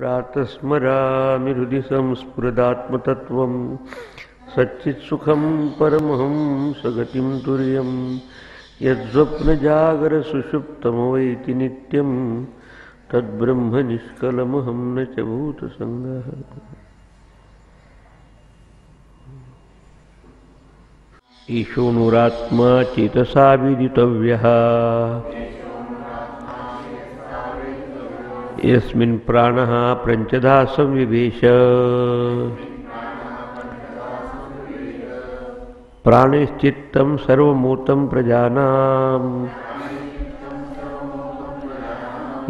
प्रातस्मरामि हृदि संस्फुरदात्मतत्त्वं सच्चित्सुखं परमहंसगतिं तुर्यं यत्स्वप्नजागरसुषुप्तमवैति नित्यं तद्ब्रह्म निष्कलमहं न च भूतसंगः। ईशोनुरात्मा चेतसा विदितव्यः यस्मिन् प्राणः प्रञ्चधा संविवेश प्राणैश्चित्तं सर्वमूतं प्रजानां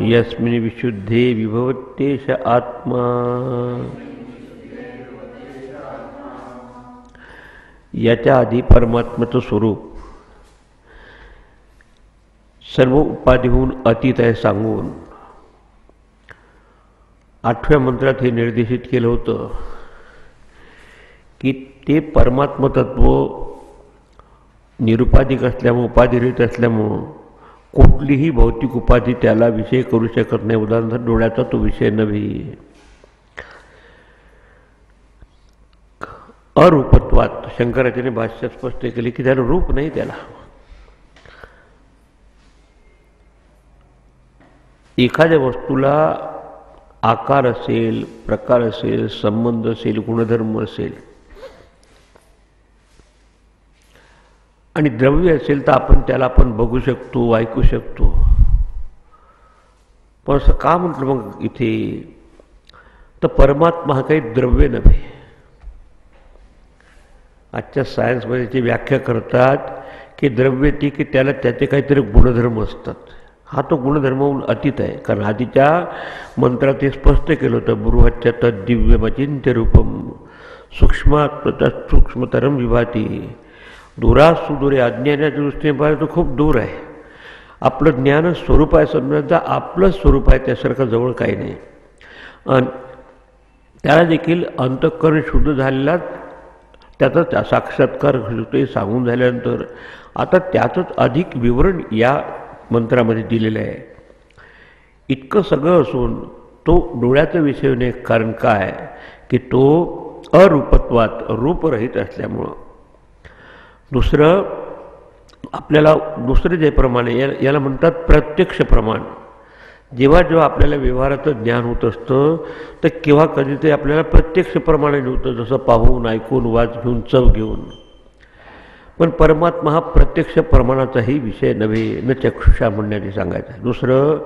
यस्मिन् विशुद्धे विभवत्येष आत्मा। याच्या आधी परमात्म्याचं स्वरूप सर्व उपाधीहून अतीत आहे सांगून 8व्या मंत्रात हे निर्देशित केलं होतं की ते परमात्म तत्व निरुपाधिक असल्यामुळं उपाधिरहित असल्यामुळं कुठलीही भौतिक उपाधी त्याला विषय करू शकत नाही। उदाहरणार्थ डोळ्याचा तो विषय नव्हे। अरूपत्वात शंकराचार्याने भाष्यात स्पष्ट केले की त्याला रूप नाही। त्याला एखाद्या वस्तूला आकार असेल, प्रकार असेल, संबंध असेल, गुणधर्म असेल आणि द्रव्य असेल तर त्याला आपण बघू शकतो, ऐकू शकतो। पण असं का म्हटलं मग इथे? तर परमात्मा हा काही द्रव्य नव्हे। आजच्या सायन्समध्ये जी व्याख्या करतात की द्रव्य ती की त्याला त्याचे काहीतरी गुणधर्म असतात। हा तो गुणधर्माहून अतीत आहे। कारण आधीच्या मंत्रात हे स्पष्ट केलं होतं, बृहच्च तद्दिव्यमचिन्त्य रूपम सूक्ष्मात् सूक्ष्मतरम विभाती। दूरात सुदूर आहे। अज्ञानाच्या दृष्टीने पाहिलं तर खूप दूर आहे। आपलं ज्ञान स्वरूप आहे समजा, आपलं स्वरूप आहे त्यासारखं जवळ काही नाही। आणि त्याला देखील अंतःकरण शुद्ध झालेला त्याचा साक्षात्कार होतोय सांगून झाल्यानंतर आता त्याचंच अधिक विवरण या मंत्रामध्ये दिलेलं आहे। इतकं सगळं असून तो डोळ्याचा विषय नाही। कारण काय की तो अरूपत्वात रूपरहित असल्यामुळं। दुसरं आपल्याला दुसरे जे प्रमाण आहे याला म्हणतात प्रत्यक्ष प्रमाण। जेव्हा जेव्हा आपल्याला व्यवहाराचं ज्ञान होत असतं तर केव्हा कधीतरी आपल्याला प्रत्यक्ष प्रमाणाने होतं, जसं पाहून, ऐकून, वाच घेऊन, चव घेऊन। पण परमात्मा हा प्रत्यक्ष प्रमाणाचाही विषय नव्हे। न चक्षुषा म्हणण्याने सांगायचं। दुसरं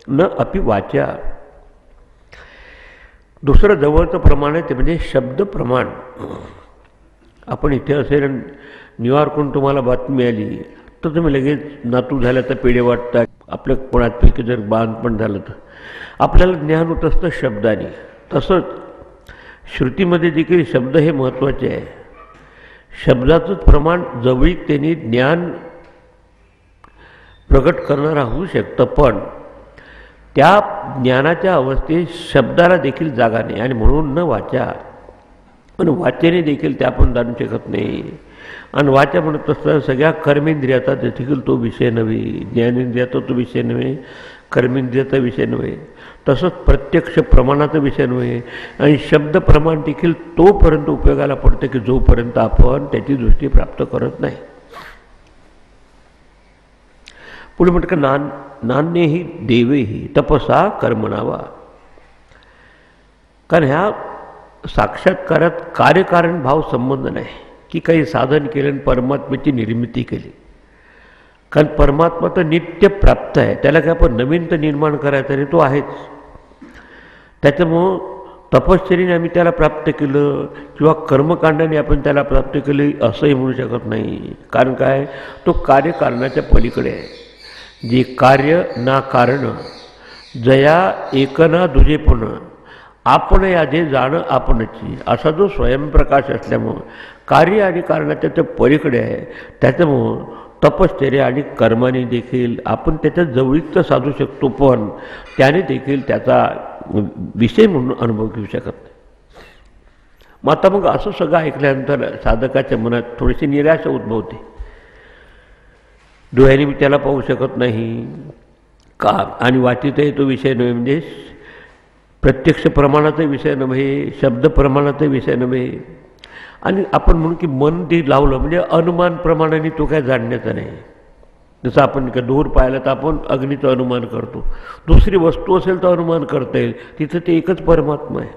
न अपि वाचा। दुसरं जवळचं प्रमाण आहे ते म्हणजे शब्द प्रमाण। आपण इथे असेल न्यूयॉर्कहून तुम्हाला बातमी आली तर तुम्ही लगेच नातू झाल्या तर पेढे वाटतात। आपल्या कोणापैकी जर बाळंतपण झालं तर आपल्याला ज्ञान होत असतं शब्दाने। तसंच श्रुतीमध्ये देखील शब्द हे महत्त्वाचे आहे। शब्दाचंच प्रमाण जवळीकतेने ज्ञान प्रगट करणारा होऊ शकतं, पण त्या ज्ञानाच्या अवस्थेत शब्दाला देखील जागा नाही। आणि म्हणून न वाचा, पण वाचेने देखील ते आपण जाणू शकत नाही। आणि वाचा म्हणत असताना सगळ्या कर्मेंद्रियाचा देखील तो विषय नव्हे, ज्ञानेंद्रियाचा तो विषय नव्हे, कर्मेंद्रियाचा विषय नव्हे, तसंच प्रत्यक्ष प्रमाणाचा विषय नव्हे। आणि शब्द प्रमाण देखील तोपर्यंत उपयोगाला पडतं की जोपर्यंत आपण त्याची दृष्टी प्राप्त करत नाही। पुढे म्हटलं नान्येहि देवेहि तपसा कर्मणावा। कारण ह्या साक्षात्कारात कार्यकारण भाव संबंध नाही की काही साधन केलं आणि परमात्म्याची निर्मिती केली। कारण परमात्मा तर नित्य प्राप्त आहे, त्याला काय आपण नवीन तर निर्माण करायचं नाही, तो आहेच। त्याच्यामुळं तपश्चर्येने आम्ही त्याला प्राप्त केलं किंवा कर्मकांडाने आपण त्याला प्राप्त केलं असंही म्हणू शकत नाही। कारण काय, तो कार्यकारणाच्या पलीकडे आहे। जे कार्य ना कारण जया एकना दुजेपण आपण यादे जाणं आपणची, असा जो स्वयंप्रकाश असल्यामुळं कार्य आणि कारणाच्या त्या पलीकडे आहे। त्याच्यामुळं तपश्चर्या आणि कर्माने देखील आपण त्याच्या जवळीकता साधू शकतो, पण त्याने देखील त्याचा विषय म्हणून अनुभव घेऊ शकत नाही। मग असं सगळं ऐकल्यानंतर साधकाच्या मनात थोडीशी निराशा उद्भवते। डोळ्याने मी त्याला पाहू शकत नाही का, आणि वाचितही तो विषय नव्हे, म्हणजे प्रत्यक्ष प्रमाणाचा विषय नव्हे, शब्द प्रमाणाचा विषय नव्हे. आणि आपण म्हणू की मन ते लावलं म्हणजे अनुमान प्रमाणाने तो काय जाणण्याचा नाही. जसं आपण का दूर पाहिलं तर आपण अग्नीचं अनुमान करतो, दुसरी वस्तू असेल तर अनुमान करता येईल, तिथं ते एकच परमात्मा आहे.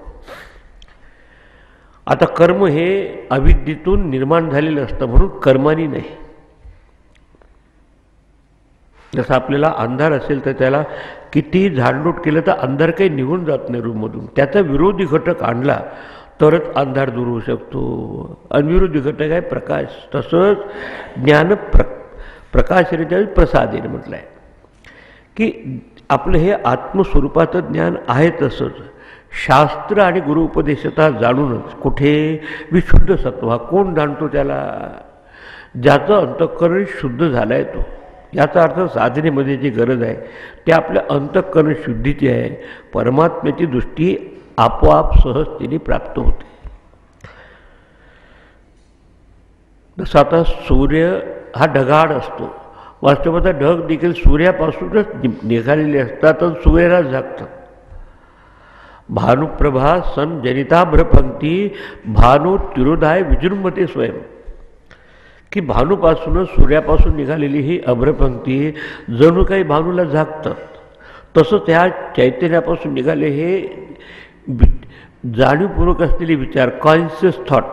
आता कर्म हे अविद्येतून निर्माण झालेलं असतं म्हणून कर्मानी नाही. जसं आपल्याला अंधार असेल तर त्याला किती झाडलोट केलं तर अंधार काही निघून जात नाही रूममधून, त्याचा विरोधी घटक आणला तरच अंधार दूर होऊ शकतो. अनविरोधी घटक आहे प्रकाश. तसंच ज्ञान प्रकाशरित्या प्रसादेने म्हटलं आहे की आपलं हे आत्मस्वरूपाचं ज्ञान आहे. तसंच शास्त्र आणि गुरु उपदेशता जाणूनच कुठे विशुद्ध सत्व कोण जाणतो त्याला, ज्याचं अंतःकरण शुद्ध झालं आहे तो. याचा अर्थ साधनेमध्ये जी गरज आहे ते आपल्या अंतःकरण शुद्धीची आहे. परमात्म्याची दृष्टी आपोआप सहजतेने प्राप्त होते. जसं आता सूर्य हा ढगाळ असतो, वास्तवाचा ढग देखील सूर्यापासूनच निघालेले असतात आणि सूर्याला झाकतात. भानुप्रभा सन जनिताभ्रपंक्ती भानु तिरोधाय विजृंभते स्वयं, की भानूपासूनच सूर्यापासून निघालेली ही अभ्रपंक्ती जणू काही भानूला झाकतात. तसं त्या चैतन्यापासून निघाले हे जाणीवपूर्वक असलेले विचार, कॉन्शियस थॉट,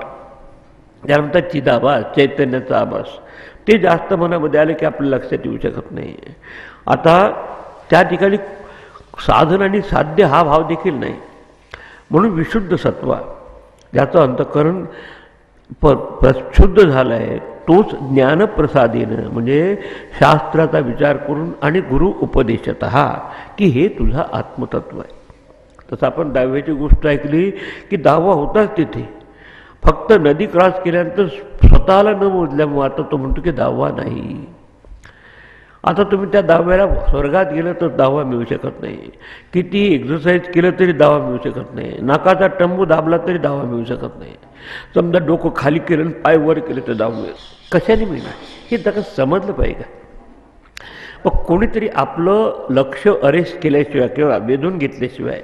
त्यानंतर चिदाभास चैतन्याचा आभास, ते जास्त मनामध्ये आले की आपल्या लक्षात येऊ शकत नाही. आता त्या ठिकाणी साधन आणि साध्य हा भाव देखील नाही. म्हणून विशुद्ध सत्व ज्याचं अंतःकरण शुद्ध झालं आहे तोच ज्ञानप्रसादेनं म्हणजे शास्त्राचा विचार करून आणि गुरु उपदेशतः की हे तुझा आत्मतत्व आहे. तसं आपण दहाव्याची गोष्ट ऐकली की दहावा होताच तिथे, फक्त नदी क्रॉस केल्यानंतर स्वतःला न मोजल्यामुळे आता तो म्हणतो की दहावा नाही. आता तुम्ही त्या दहाव्याला स्वर्गात गेलं तर दहावा मिळू शकत नाही, किती एक्सरसाइज केलं तरी दहावा मिळू शकत नाही, नाकाचा टंबू दाबला तरी दहावा मिळू शकत नाही. समजा डोकं खाली केलं पाय वर केलं तर दहावा मिळेल, कशाने मिळणार हे त्याला समजलं पाहिजे. मग कोणीतरी आपलं लक्ष अरेस्ट केल्याशिवाय किंवा वेधून घेतल्याशिवाय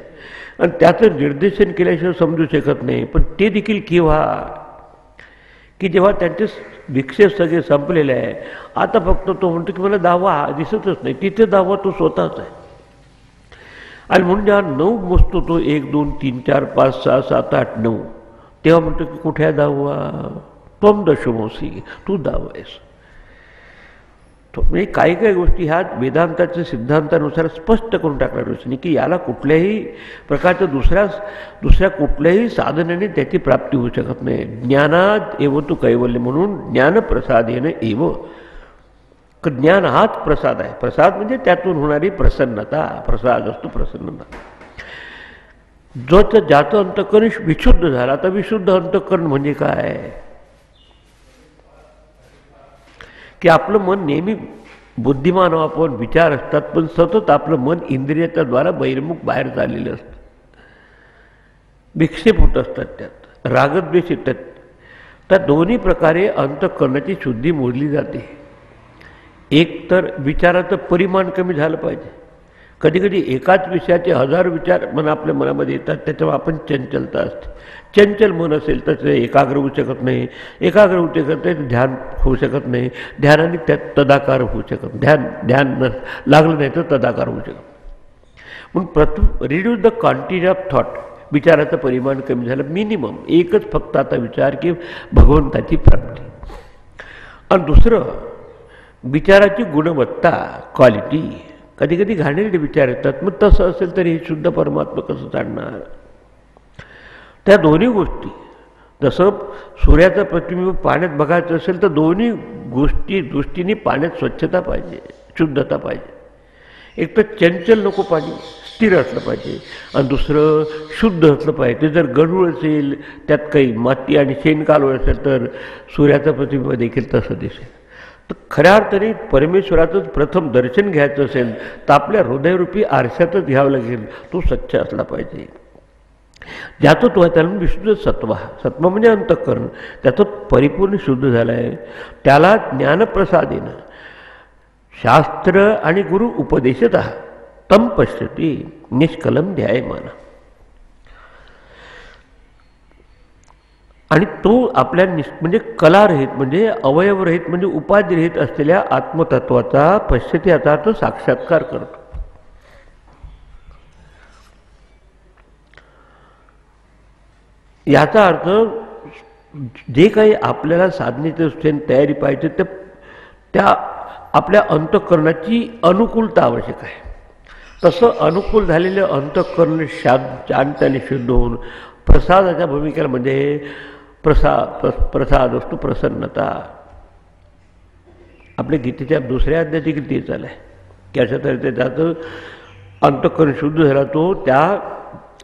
आणि त्याचं निर्देशन केल्याशिवाय समजू शकत नाही. पण ते देखील केव्हा की जेव्हा त्यांचे विक्षेप सगळे संपलेले आहे, आता फक्त तो म्हणतो की मला दहावा दिसतच नाही, तिथे दहावा तो स्वतःच आहे. आणि म्हणून जेव्हा 9 मोजतो तो 1 2 3 4 5 6 7 8 9, तेव्हा म्हणतो की कुठे दहावा, त्वम दशमोसी, तू दहावा आहेस. म्हणजे काही काही गोष्टी ह्या वेदांताच्या सिद्धांतानुसार स्पष्ट करून टाकणार ऋषींनी की याला कुठल्याही प्रकारचं दुसऱ्या कुठल्याही साधनाने त्याची प्राप्ती होऊ शकत नाही. ज्ञानात एव तू कैवल्य, म्हणून ज्ञानप्रसादेन एव. ज्ञान हाच प्रसाद आहे. प्रसाद म्हणजे त्यातून होणारी प्रसन्नता, प्रसाद असतो प्रसन्नता. ज्याचं अंतःकरण विशुद्ध झालं. आता विशुद्ध अंतःकरण म्हणजे काय की आपलं मन नेहमी बुद्धिमान आपण विचार असतात, पण सतत आपलं मन इंद्रियाच्या द्वारा बहिर्मुख बाहेर चाललेलं असतं, विक्षेप होत असतात, त्यात रागद्वेष येतात. त्या दोन्ही प्रकारे अंतःकरणाची शुद्धी मोडली जाते. एक तर विचाराचं परिमाण कमी झालं पाहिजे. कधी कधी एकाच विषयाचे 1000 विचार मन आपल्या मनामध्ये येतात, त्याच्यावर आपण चंचलता असते. चंचल मन असेल तर ते एकाग्र होऊ शकत नाही, एकाग्र होऊ शकत नाही ध्यान होऊ शकत नाही, ध्यानाने त्यात तदाकार होऊ शकत, ध्यान लागलं नाही तर तदाकार होऊ शकत. म्हणून प्रथम reduce the quantity of thought, विचाराचं परिमाण कमी झालं. मिनिमम एकच फक्त आता विचार की भगवंताची प्राप्ती. आणि दुसरं विचाराची गुणवत्ता, क्वालिटी. कधी कधी घाणेरडे विचार येतात, मग तसं असेल तर हे शुद्ध परमात्मा कसं जाणणार. त्या दोन्ही गोष्टी, जसं सूर्याचं प्रतिबिंब पाण्यात बघायचं असेल तर दोन्ही दृष्टीने पाण्यात स्वच्छता पाहिजे, शुद्धता पाहिजे. एक तर चंचल नको पाणी, स्थिर असलं पाहिजे, आणि दुसरं शुद्ध असलं पाहिजे. ते जर गढूळ असेल, त्यात काही माती आणि शेणकालवड असेल तर सूर्याचं प्रतिबिंब देखील तसं दिसेल. तर खऱ्या अर्थाने परमेश्वराचंच प्रथम दर्शन घ्यायचं असेल तर आपल्या हृदयरूपी आरशातच घ्यावं लागेल. तो स्वच्छ असला पाहिजे. ज्याचं तो आहे त्याला विशुद्ध सत्व, सत्व म्हणजे अंतःकरण, त्याचं परिपूर्ण शुद्ध झालं आहे. त्याला ज्ञानप्रसादेनं शास्त्र आणि गुरु उपदेशतः तम पश्यती निष्कलम ध्यायमाना. आणि तो आपल्या म्हणजे कलारहित म्हणजे अवयवरहित म्हणजे उपाधिरहित असलेल्या आत्मतत्वाचा पश्यती याचा तो साक्षात्कार करतो. याचा अर्थ जे काही आपल्याला साधनेची तयारी पाहिजे ते त्या आपल्या अंतःकरणाची अनुकूलता आवश्यक आहे. तसं अनुकूल झालेलं अंतःकरण शांत शुद्ध होऊन प्रसादाच्या भूमिकेमध्ये प्रसाद असतो प्रसन्नता. आपल्या गीतेच्या दुसऱ्या अध्यायाची गीते चालू आहे की अशा तऱ्हेने त्याचं अंतःकरण शुद्ध झाला तो त्या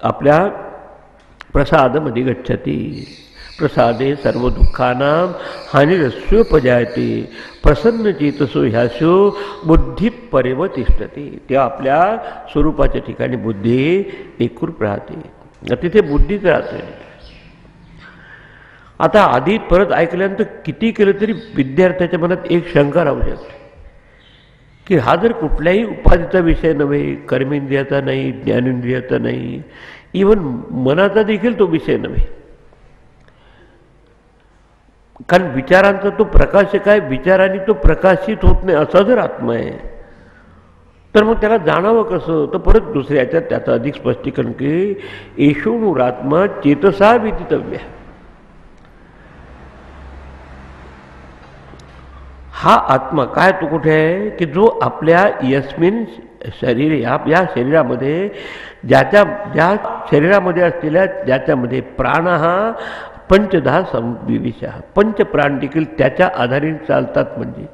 आपल्या प्रसादमध्ये गच्छती. प्रसादे सर्व दुःखानां हानिरस्योपजायते प्रसन्न चेतसो ह्यासो बुद्धी परिवतिष्ठते. त्या आपल्या स्वरूपाच्या ठिकाणी बुद्धी एकरूप राहते, तिथे बुद्धीच राहते. आता आधी परत ऐकल्यानंतर किती केलं तरी विद्यार्थ्याच्या मनात एक शंका राहू शकते की हा जर कुठल्याही उपाधीचा विषय नव्हे, कर्मेंद्रियाचा नाही, ज्ञानेंद्रियाचा नाही, इवन मनाचा देखील तो विषय नव्हे. कारण विचारांचा तो प्रकाशक आहे, विचारांनी तो प्रकाशित होत नाही असा जर आत्मा आहे तर मग त्याला जाणावं कसं. तर परत दुसऱ्याच्यात त्याचं अधिक स्पष्टीकरण की एषोनुरात्मा चेतसा विदितव्य. हा आत्मा काय तो कुठे आहे की जो आपल्या यस्मिन शरीर या शरीरामध्ये ज्या शरीरामध्ये असलेल्या ज्याच्यामध्ये प्राण हा पंचधा संविविश, पंचप्राण देखील त्याच्या आधारे चालतात. म्हणजे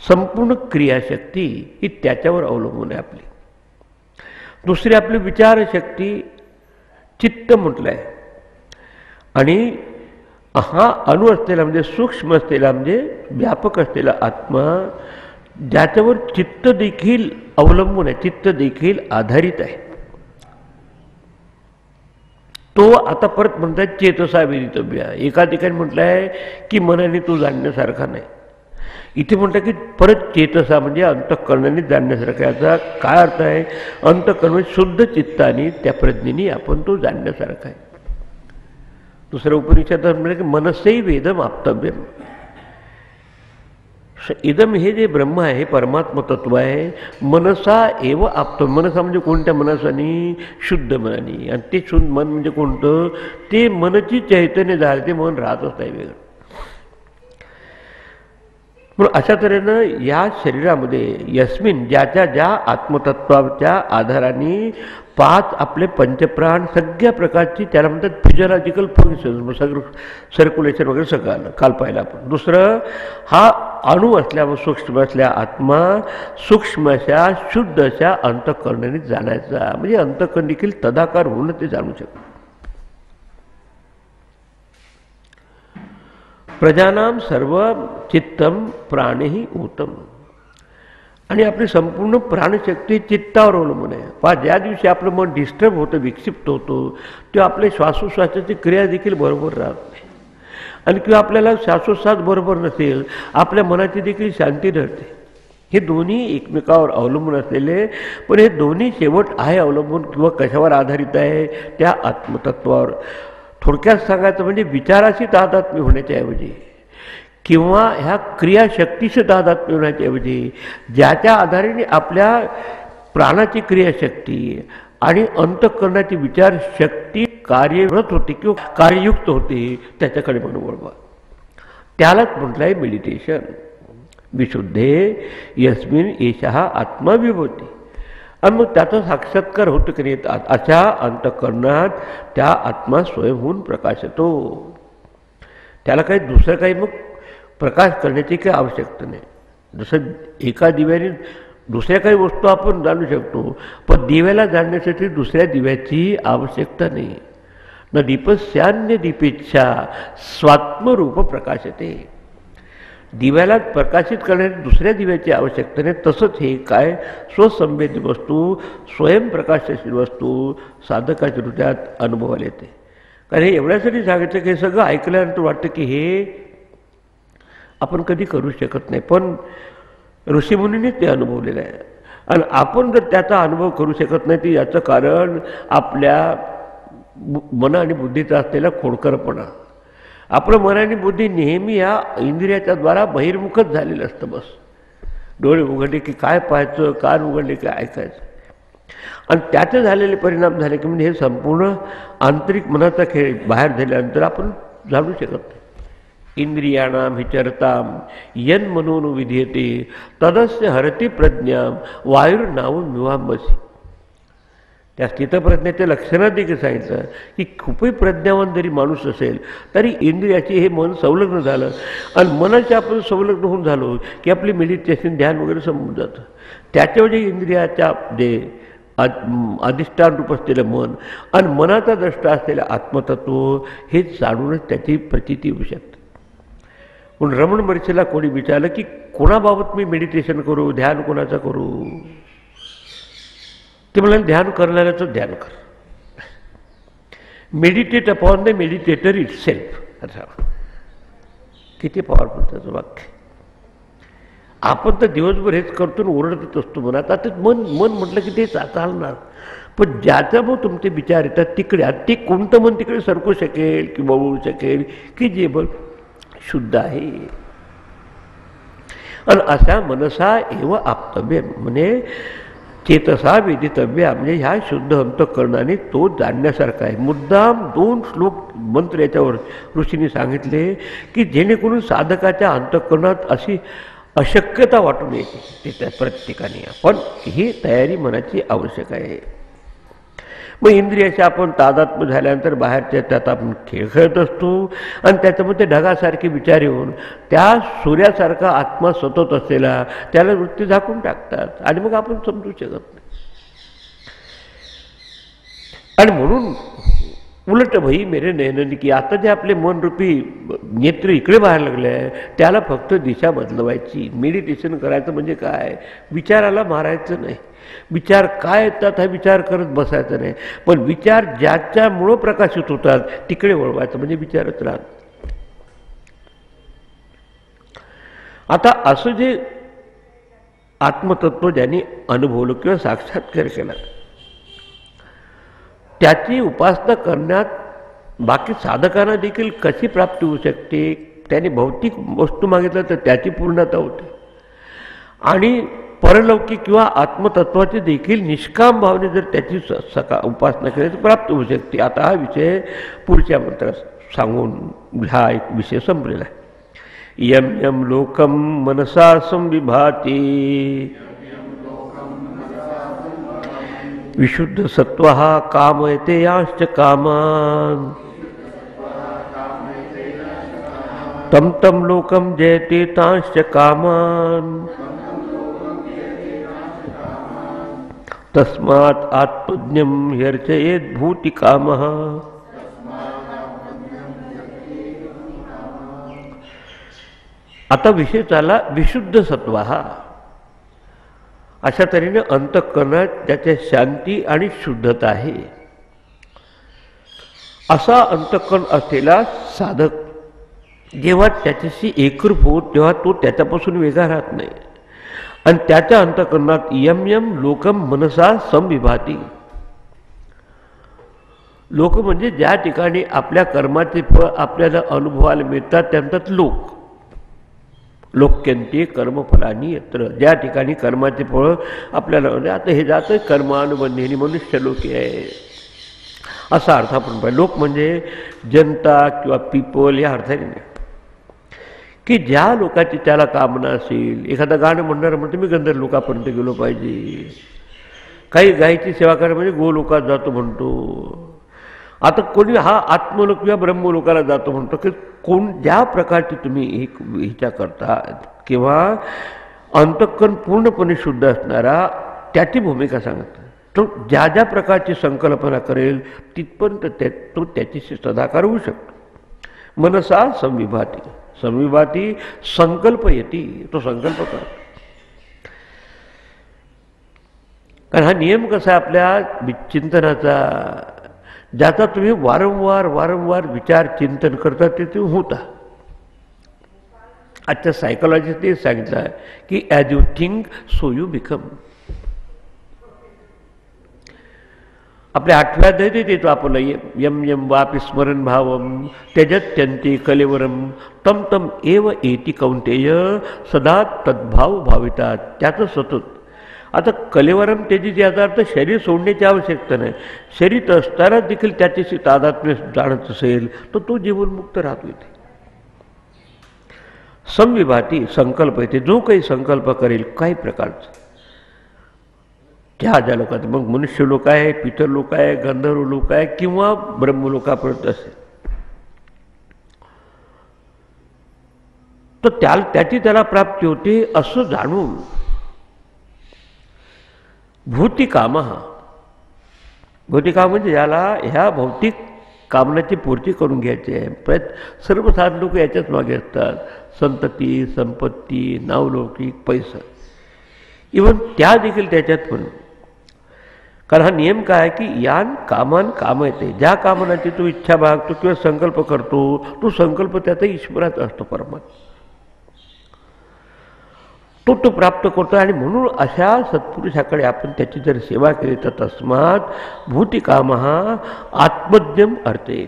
संपूर्ण क्रियाशक्ती ही त्याच्यावर अवलंबून आहे आपली. दुसरी आपली विचारशक्ती चित्त म्हटलं आहे. आणि हा अणु असलेला म्हणजे सूक्ष्म असलेला म्हणजे व्यापक असलेला आत्मा ज्याच्यावर चित्त देखील अवलंबून आहे, चित्त देखील आधारित आहे. तो आता परत म्हणतात चेतसा विदितव्य. एका ठिकाणी म्हटलं आहे की मनाने तो जाणण्यासारखा नाही, इथे म्हटलं की परत चेतसा म्हणजे अंतःकरणाने जाणण्यासारखा. याचा काय अर्थ आहे? अंतःकरण शुद्ध चित्ताने त्या प्रज्ञेने आपण तो जाणण्यासारखा आहे. दुसऱ्या उपनिषदात म्हणजे की मनसही वेदम आप्तव्यम. इदम हे जे ब्रह्म आहे, हे परमात्मा तत्व आहे. मनसा एव आप्त. मनसा म्हणजे कोणत्या मनसानी? शुद्ध मनाने. आणि ते शुद्ध मन म्हणजे कोणतं? ते मनची चैतन्य झाले, ते मन राहतच नाही वेगळं. म्हणून अशा तऱ्हेनं या शरीरामध्ये यस्मिन ज्या आत्मतत्वाच्या आधाराने पाच आपले पंचप्राण सगळ्या प्रकारची त्याला म्हणतात फिजिओलॉजिकल फंक्शन, सगळं सर्क्युलेशन वगैरे सगळं आलं काल पाहिलं आपण. दुसरं हा अणु असल्यावर सूक्ष्म असल्या आत्मा सूक्ष्मशा शुद्ध अशा अंतःकरणाने जाणायचा. म्हणजे अंतःकरण देखील तदाकार होऊन ते जाणू शकतो. प्रजानाम सर्व चित्तम प्राणेही ऊतम. आणि आपली संपूर्ण प्राणशक्ती चित्तावर अवलंबून आहे. पहा, ज्या दिवशी आपलं मन डिस्टर्ब होतं, विक्षिप्त होतो, तेव्हा आपले श्वासोश्वासाची क्रिया देखील बरोबर राहत नाही. आणि किंवा आपल्याला श्वासोश्वास बरोबर नसेल, आपल्या मनाची देखील शांती धरते. हे दोन्ही एकमेकावर अवलंबून असलेले, पण हे दोन्ही शेवट आहे अवलंबून किंवा कशावर आधारित आहे? त्या आत्मतत्वावर. थोडक्यात सांगायचं म्हणजे विचाराशी तादात्म्य होण्याच्या ऐवजी किंवा ह्या क्रियाशक्तीशी तादात्म्य होण्याच्या ऐवजी ज्याच्या आधाराने आपल्या प्राणाची क्रियाशक्ती आणि अंतःकरणाची विचारशक्ती कार्यरत होते किंवा कार्ययुक्त होते, त्याच्याकडे मन वळवा. त्यालाच म्हटलं आहे मेडिटेशन. विशुद्धे यस्मिन एषः आत्मा विभूती. आणि मग त्याचा साक्षात्कार होतो की नाही? अशा अंतःकरणात त्या आत्मा स्वयंहून प्रकाशतो. त्याला काही दुसरं काही मग प्रकाश करण्याची काही आवश्यकता नाही. जसं एका दिव्याने दुसऱ्या काही वस्तू आपण जाणू शकतो, पण दिव्याला जाणण्यासाठी दुसऱ्या दिव्याची आवश्यकता नाही. न दीपस्यान्य दीपेच्छा स्वात्मरूप प्रकाशते. दिव्याला प्रकाशित करण्यासाठी दुसऱ्या दिव्याची आवश्यकता नाही. तसंच हे काय स्वसंवेदी वस्तू, स्वयंप्रकाशशील वस्तू साधकाच्या हृदयात अनुभवाला येते. कारण हे एवढ्यासाठी सांगितलं की हे सगळं ऐकल्यानंतर वाटतं की हे आपण कधी करू शकत नाही, पण ऋषीमुनींनी ते अनुभवलेलं आहे. आणि आपण जर त्याचा अनुभव करू शकत नाही, तर याचं कारण आपल्या मन आणि बुद्धीचा असलेला खोडकरपणा. आपलं मन आणि बुद्धी नेहमी या इंद्रियाच्या द्वारा बहिर्मुखच झालेलं असतं. बस डोळे उघडले की काय पाहायचं, कान उघडले की ऐकायचं, आणि त्याचे झालेले परिणाम झाले की म्हणजे हे संपूर्ण आंतरिक मनाचा खेळ बाहेर झाल्यानंतर आपण जाणू शकत नाही. इंद्रियाणाम विचरताम यन मनोन विधीयते तदस्य हरती प्रज्ञा वायुर्नाव मिवांबसी. त्या स्थितप्रज्ञेच्या लक्षणात देखील सांगितलं की खूपही प्रज्ञावान जरी माणूस असेल तरी इंद्रियाचे हे मन संलग्न झालं, आणि मनाचे आपण संलग्न होऊन झालो की आपली मेडिटेशन ध्यान वगैरे संपून जातं. त्याच्यावर इंद्रियाच्या जे अधिष्ठान रूप असलेलं मन आणि मनाचा द्रष्टा असलेलं आत्मतत्व हे जाणूनच त्याची प्रचिती होऊ शकते. पण रमण महर्षीला कोणी विचारलं की कोणाबाबत मी मेडिटेशन करू, ध्यान कोणाचं करू, ते म्हणाले ध्यान करणाऱ्याचं ध्यान कर. Meditate upon the meditator it self. अच्छा, किती पॉवरफुल त्याचं वाक्य. आपण तर दिवसभर हेच करतो आणि ओरडतच असतो मनात. आता मन मन म्हटलं की ते चालणार, पण ज्याच्यामुळे तुमचे विचार येतात तिकडे, ते कोणतं मन तिकडे सरकू शकेल की वळू शकेल की जे बल शुद्ध आहे. आणि अशा मनसा एव आप्तव्य म्हणजे चेतसा वेदितव्य, म्हणजे ह्या शुद्ध अंतःकरणाने तो जाणण्यासारखा आहे. मुद्दाम 2 श्लोक मंत्र याच्यावर ऋषींनी सांगितले की जेणेकरून साधकाच्या अंतःकरणात अशी अशक्यता वाटून येते ते त्या प्रत्येकाने. पण ही तयारी मनाची आवश्यक आहे. मग इंद्रियाशी आपण तादात्म्य झाल्यानंतर बाहेरच्या त्यात आपण खेळ खेळत असतो, आणि त्याच्यामध्ये ढगासारखे विचार येऊन त्या सूर्यासारखा आत्मा सतत असलेला त्याला वृत्ती झाकून टाकतात, आणि मग आपण समजू शकत नाही. आणि म्हणून उलट भई मेरे नयननी, की आता जे आपले मनरूपी नेत्र इकडे बाहेर लागले आहे त्याला फक्त दिशा बदलवायची. मेडिटेशन करायचं म्हणजे काय, विचाराला मारायचं नाही. विचार काय येतात हा विचार करत बसायचा नाही, पण विचार ज्याच्यामुळं प्रकाशित होतात तिकडे वळवायचं, म्हणजे विचारच राहत. आता असं जे आत्मतत्व ज्यांनी अनुभवलं किंवा साक्षात्कार केला त्याची उपासना करण्यात बाकी साधकांना देखील कशी प्राप्ती होऊ शकते. त्याने भौतिक वस्तू मागितलं तर त्याची पूर्णता होते, आणि परलौकिक किंवा आत्मतत्वाची देखील निष्काम भावने जर त्याची उपासना केली तर प्राप्त होऊ शकते. आता हा विषय पुढच्या मंत्रात सांगून हा एक विषय संपलेला आहे. यम यम लोकम मनसा संविभाती विशुद्ध सत्वः कामयते यांश्च कामान तम तम लोकम जयते तांश्च कामान तस्मात् आत्मज्ञं ह्यर्चयेत् भूति कामः. आता विषय चालला विशुद्ध सत्वः. अशा तऱ्हेने अंतःकरणात त्याच्या शांती आणि शुद्धता आहे. असा अंतःकरण असलेला साधक जेव्हा त्याच्याशी एकरूप होत तेव्हा तो त्याच्यापासून वेगळा राहत नाही, आणि त्याच्या अंतःकरणात यम यम लोकम मनसा संविभाती. लोक म्हणजे ज्या ठिकाणी आपल्या कर्माचे फळ आपल्याला अनुभवायला मिळतात त्यांच्यात लोक. लोक्यंते कर्मफलानी यत्र, ज्या ठिकाणी कर्माचे फळ आपल्याला, आता हे जातं कर्मानुबंधेनी मनुष्य लोके आहे असा अर्थ आपण पाहिजे. लोक म्हणजे जनता किंवा पीपल या अर्थाने नाही, की ज्या लोकांची त्याला कामना असेल. एखादा गाणं म्हणणार म्हणतो मी गंधर्व लोकांपर्यंत गेलो पाहिजे, काही गायीची सेवा करा म्हणजे गोलोकात जातो म्हणतो. आता कोणी हा आत्मलोक किंवा ब्रह्मलोकाला जातो म्हणतो, की कोण ज्या प्रकारची तुम्ही हिच्या करता किंवा अंतःकरण पूर्णपणे शुद्ध असणारा त्याची भूमिका सांगतात. तो ज्या ज्या प्रकारची संकल्पना करेल तिथपर्यंत तो त्याची सदाकार होऊ शकतो. मनसा संविभाती, संविभाती संकल्प येते, तो संकल्प करतो. कारण हा नियम कसा आपल्या चिंतनाचा, ज्याचा तुम्ही वारंवार वारंवार विचार चिंतन करता ते तुम्ही होता. आजच्या सायकोलॉजीत ते सांगितलं आहे की as you think so you become. आपल्या 8व्या अध्यायात येतो आपलं यम यम वापि स्मरण भावम त्यजत्यंती कलेवरम तम तम एव एति कौंतेय सदा तद्भाव भावितात. त्याचं सतत आता कलेवरम त्याची याचा अर्थ शरीर सोडण्याची आवश्यकता नाही. शरीर असताना देखील त्याच्याशी तादात्म्य जाणत असेल तर तो जीवनमुक्त राहतो. इथे संविभाती संकल्प येते. जो काही संकल्प करेल काही प्रकारचा ज्या लोकात मग मनुष्य लोक आहे, पितर लोक आहे, गंधर्व लोक आहे किंवा ब्रह्मलोकापर्यंत असेल तर त्याची त्याला प्राप्ती होते असं जाणून भूतिकाम म्हणजे याला ह्या भौतिक कामनाची पूर्ती करून घ्यायची आहे. सर्वसाधारण लोक याच्याच मागे असतात. संतती, संपत्ती, नावलौकिक, पैसा, इव्हन त्या देखील त्याच्यात पण. कारण हा नियम काय आहे की यान कामान काम येते. ज्या कामनाची तू इच्छा बाळगतो किंवा संकल्प करतो तो संकल्प त्याचा ईश्वराचा असतो, परमात्मा तो प्राप्त करतो. आणि म्हणून अशा सत्पुरुषाकडे आपण त्याची जर सेवा केली तर तस्मात भूतिकाम आत्मज्ञम अर्थे.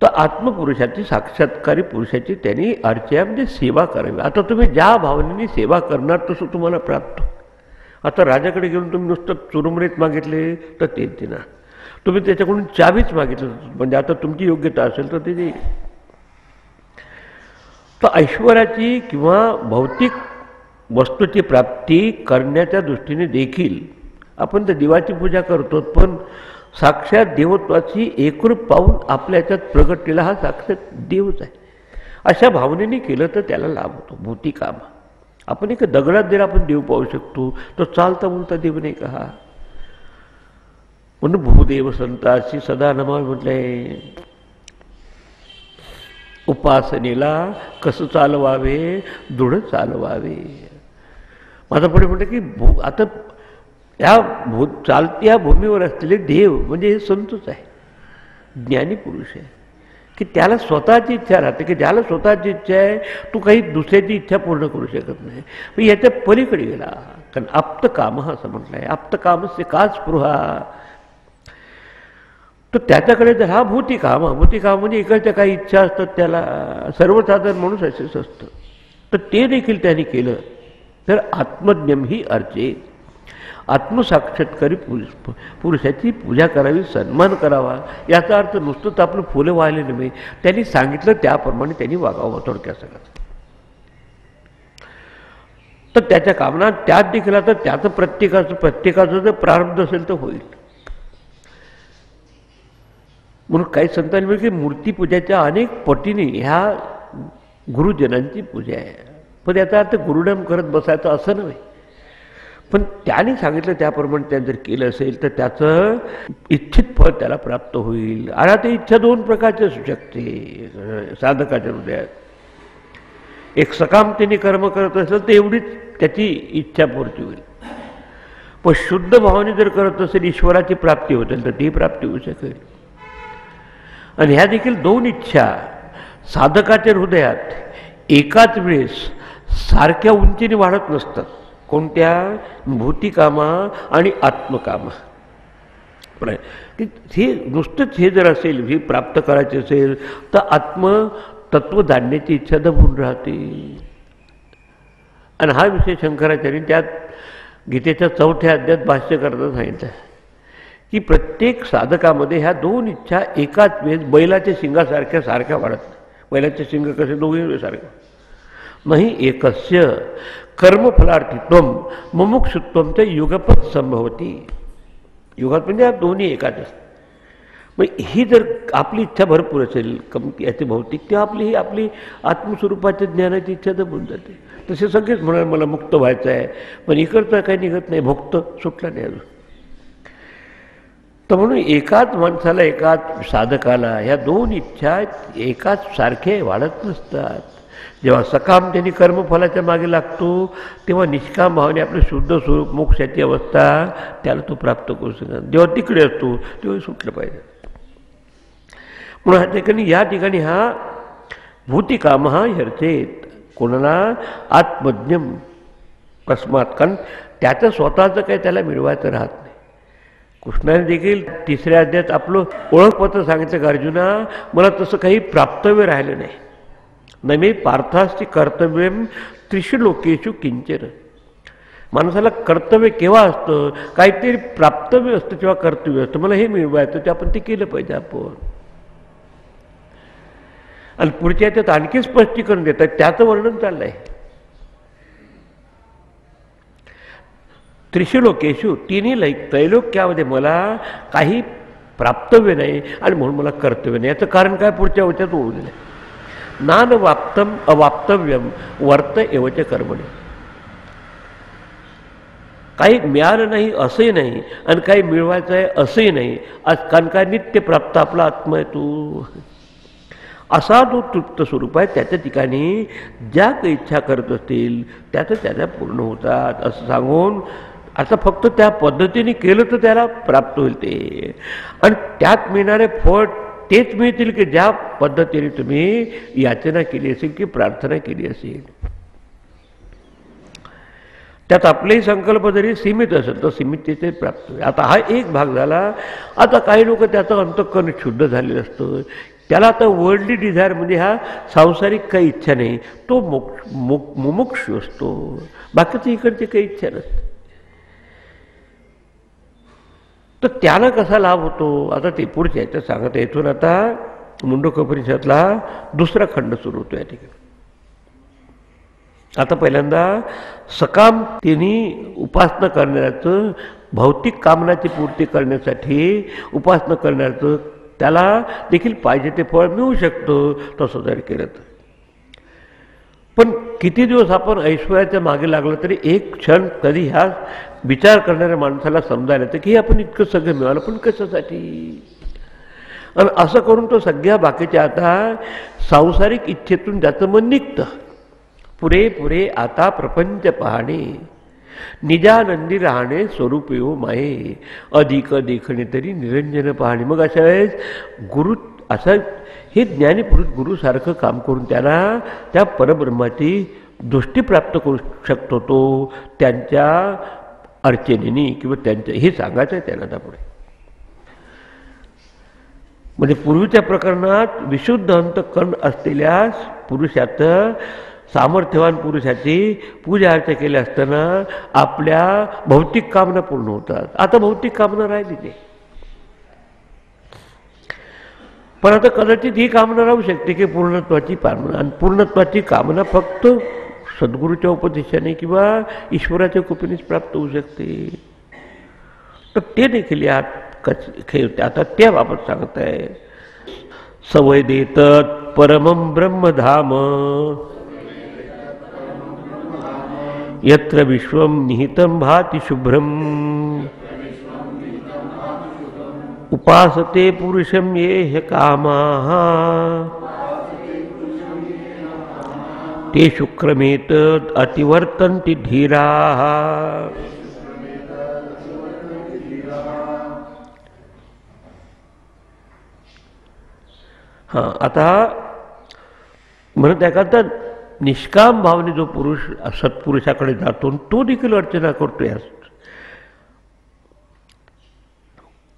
तर आत्मपुरुषाची साक्षात्कारी पुरुषाची त्यांनी अर्चा म्हणजे सेवा करावी. आता तुम्ही ज्या भावनेने सेवा करणार तसं तुम्हाला प्राप्त. आता राजाकडे घेऊन तुम्ही नुसतं चुरमुरीत मागितले तर ते देणार. तुम्ही त्याच्याकडून चावीच मागितलं म्हणजे आता तुमची योग्यता असेल तर ते देईल. तर ऐश्वर्याची किंवा भौतिक वस्तूची प्राप्ती करण्याच्या दृष्टीने देखील आपण तर देवाची पूजा करतो, पण साक्षात देवत्वाची एकरूप पाहून आपल्या याच्यात प्रगटलेला हा साक्षात देवच आहे अशा भावनेने केलं तर त्याला लाभ होतो. भूतिकाम आपण एक दगडात जर आपण देव पाहू शकतो तर चालता बोलता देव नाही का हा. म्हणून भूदेव संताशी सदा नमा म्हटलंय. उपासनेला कसं चालवावे, दृढ चालवावे. माझं पुढे म्हणतं की आता या चालत्या भूमीवर असलेले देव म्हणजे हे संतच आहे, ज्ञानी पुरुष आहे की त्याला स्वतःची इच्छा राहते की ज्याला स्वतःची इच्छा आहे तो काही दुसऱ्याची इच्छा पूर्ण करू शकत नाही. पण याच्या पलीकडे गेला. कारण आप्त काम असं म्हटलं आहे. आप्त कामस्य का स्पृहा. तर त्याच्याकडे जर हा भूतिकाम म्हणजे इकडच्या काही इच्छा असतात त्याला सर्वसाधारण माणूस असेच असतं तर ते देखील त्यांनी केलं तर आत्मज्ञम ही अर्चे. आत्मसाक्षात्कारी पुरुषाची पूजा करावी, सन्मान करावा. याचा अर्थ नुसतंच आपलं फुलं वाहिले नव्हे, त्यांनी सांगितलं त्याप्रमाणे त्यांनी वागावं थोडक्यात सगळं. तर त्याच्या कामना त्यात देखील आता त्याचं प्रत्येकाचं जर प्रारब्ध असेल तर होईल. म्हणून काही संतांनी म्हणजे की मूर्तीपूजाच्या अनेक पटीने ह्या गुरुजनांची पूजा आहे. पण याचा अर्थ गुरुडम करत बसायचं असं नव्हे, पण त्याने सांगितलं त्याप्रमाणे त्याने जर केलं असेल तर त्याचं इच्छित फळ त्याला प्राप्त होईल. आणि ते इच्छा दोन प्रकारची असू शकते साधकाच्या हृदयात. एक सकामतेने कर्म करत असेल तर एवढीच त्याची इच्छा पूर्ती होईल, पण शुद्ध भावाने जर करत असेल ईश्वराची प्राप्ती होतील तर ती प्राप्ती होऊ शकेल. आणि ह्या देखील दोन इच्छा साधकाच्या हृदयात एकाच वेळेस सारख्या उंचीने वाढत नसतात. कोणत्या? भूतिकामा आणि आत्मकामा. हे नुसतंच हे जर असेल हे प्राप्त करायचे असेल तर आत्मतत्व जाणण्याची इच्छा दबून राहते. आणि हा विषय शंकराचार्यांनी त्यात गीतेच्या 4थ्या अध्यायात भाष्य करता सांगितलं की प्रत्येक साधकामध्ये ह्या दोन इच्छा एकाच वेळेस बैलाच्या शिंगासारख्या सारख्या वाढत नाही. बैलाचे शिंग कसे दोघे सारखे नाही. एकस्य कर्मफलार्थित्वम मुमुक्षुत्वमचं युगपत संभवती. युगात म्हणजे दोन्ही एकाच असतात. मग ही जर आपली इच्छा भरपूर असेल कमी याची भौतिक तेव्हा आपली आत्मस्वरूपाच्या ज्ञानाची इच्छा दबून जाते. तसे सगळेच म्हणाल मला मुक्त व्हायचं आहे, पण इकडचं काही निघत नाही, भोगत सुटला नाही अजून. तर म्हणून एकाच माणसाला एकाच साधकाला ह्या दोन इच्छा एकाच सारखे वाढत नसतात. जेव्हा सकाम त्यांनी कर्मफलाच्या मागे लागतो तेव्हा निष्काम भावाने आपलं शुद्ध स्वरूप मोक्षाची अवस्था त्याला तो प्राप्त करू शकतो. जेव्हा तिकडे असतो तेव्हा सुटलं पाहिजे. म्हणून या ठिकाणी हा भूतिकाम हा ह्यर्चेत कोणाला आत्मज्ञम. तस्मात कारण त्याचं स्वतःचं काही त्याला मिळवायचं राहत नाही. कृष्णाने देखील तिसऱ्या अध्यायात आपलं ओळखपत्र सांगितलं की अर्जुना मला तसं काही प्राप्तव्य राहिलं नाही. न मे पार्थास्ति कर्तव्यम त्रिषु लोकेषु किंचन. माणसाला कर्तव्य केव्हा असतं, काहीतरी प्राप्तव्य असतं किंवा कर्तव्य असतं. मला हे मिळवायचं ते आपण ते केलं पाहिजे आपण. आणि पुढच्या याच्यात आणखी स्पष्टीकरण देतात, त्याचं वर्णन चाललंय. त्रिषु लोकेषु, तिन्ही त्रैलोक्यामध्ये मला काही प्राप्तव्य नाही आणि म्हणून मला कर्तव्य नाही. याचं कारण काय पुढच्या वचनात ओळखलं दिलं. नान वाप्तम अवाप्तव्यम वर्त एवच कर्मणे. काही मिळालं नाही असंही नाही आणि काही मिळवायचं आहे असंही नाही. कारण काय नित्यप्राप्त आपला आत्मा आहे तू. असा जो तृप्त स्वरूप आहे त्याच्या ठिकाणी ज्या काही इच्छा करत असतील त्याच्या पूर्ण होतात असं सांगून आता फक्त त्या पद्धतीने केलं तर त्याला प्राप्त होईल ते. आणि त्यात मिळणारे फळ तेच मिळतील की ज्या पद्धतीने तुम्ही याचना केली असेल की प्रार्थना केली असेल. त्यात आपलेही संकल्प जरी सीमित असेल तर सीमिततेचे प्राप्त होईल. आता हा एक भाग झाला. आता काही लोक त्याचं अंतःकरण शुद्ध झालेलं असतं, त्याला आता वर्ल्डली डिझायर म्हणजे हा सांसारिक काही इच्छा नाही, तो मुमुक्षु असतो. बाकीचं इकडची काही इच्छा नसते. तर त्याला कसा लाभ होतो आता ते पुढच्या याच्यात सांगत. इथून आता मुंडकोपनिषदातला दुसरा खंड सुरू होतो या ठिकाणी. आता पहिल्यांदा सकाम तिन्ही उपासना करणाऱ्याचं भौतिक कामनाची पूर्ती करण्यासाठी उपासना करण्याचं त्याला देखील पाहिजे ते फळ मिळू शकतं तसं जर केलं तर. पण किती दिवस आपण ऐश्वर्याच्या मागे लागलं तरी एक क्षण कधी ह्या विचार करणाऱ्या माणसाला समजायला येतं की आपण इतकं सगळं मिळालं पण कशासाठी. आणि असं करून तो सगळ्या बाकीच्या आता सांसारिक इच्छेतून त्याचं मन निघतं. पुरे पुरे आता प्रपंच पाहणे निजानंदी राहणे स्वरूप येऊ माये अधिक देखणे तरी निरंजन पाहणे. मग अशा वेळेस गुरु असं हे ज्ञानी पुरुष गुरुसारखं काम करून त्याला त्या परब्रह्माची दृष्टी प्राप्त करू शकतो तो त्यांच्या अर्चनेनी किंवा त्यांच्या हे सांगायचं आहे त्यांना पुढे. म्हणजे पूर्वीच्या प्रकरणात विशुद्ध अंतःकरण असलेल्या पुरुषाचं सामर्थ्यवान पुरुषाची पूजा अर्चा केली असताना आपल्या भौतिक कामना पूर्ण होतात. आता भौतिक कामना राहिली नाही. पण आता कदाचित ही कामना राहू शकते की पूर्णत्वाची कामना. आणि पूर्णत्वाची कामना फक्त सद्गुरूच्या उपदेशाने किंवा ईश्वराच्या कृपेनेच प्राप्त होऊ शकते. तर ते देखील यात खेळते. आता त्या बाबत सांगत आहे. सवय देतात परमं ब्रह्मधाम यत्र विश्वं निहितं भाति शुभ्रम उपासते पुरुषं ये ह्यकामाः ते शुक्रमेतत् अतिवर्तन्ति धीराः. हां आता म्हणत आहे का तर निष्काम भावने जो पुरुष सत्पुरुषाकडे जातो तो देखील अर्चना करतोय.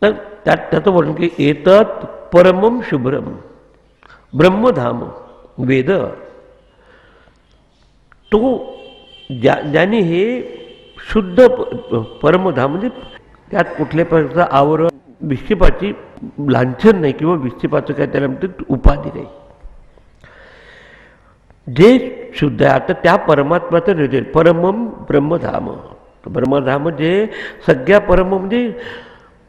तर त्याचं वर्णन की एतत् परमं शुभ्रम ब्रह्मधाम वेद. तो ज्याने हे शुद्ध परमधाम म्हणजे त्यात कुठल्या प्रकारचा आवरण विक्षेपाची लांछन नाही किंवा विक्षेपाचं काय त्याला म्हणतात उपाधी नाही. जे शुद्ध आहे आता त्या परमात्माचं निर्देश परमम ब्रह्मधाम. ब्रह्मधाम जे सगळ्या परम म्हणजे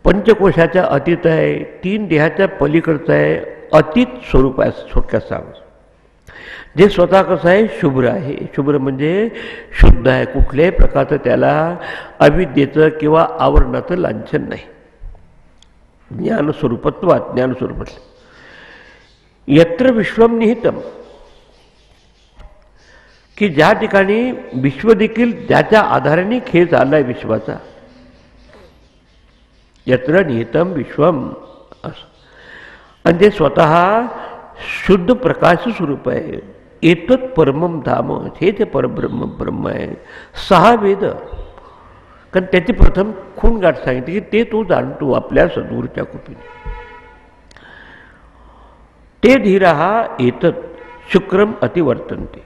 पंचकोशाच्या अतीत आहे, 3 देहाच्या पलीकडचं आहे, अतीत स्वरूप आहे. थोडक्यात सांग जे स्वतः कसं आहे शुभ्र आहे. शुभ्र म्हणजे शुद्ध आहे. कुठल्याही प्रकारचं त्याला अविद्येचं किंवा आवरणाचं लांछन नाही. ज्ञानस्वरूपत्वात ज्ञानस्वरूपात यत्र विश्वम निहितम की ज्या ठिकाणी विश्व देखील ज्याच्या आधाराने खेळ चाललाय विश्वाचा. यत्र निहितम विश्वम असं. आणि ते स्वतः शुद्ध प्रकाश स्वरूप आहे. एतत् परमम धाम हे ते परब्रह्म ब्रह्म आहे. 6 वेद कारण त्याची प्रथम खूण गाठ सांगितली की ते तो जाणतो आपल्या सद्गुरूच्या कृपेने. ते धीरा एतत् शुक्रम अतिवर्तन्ते.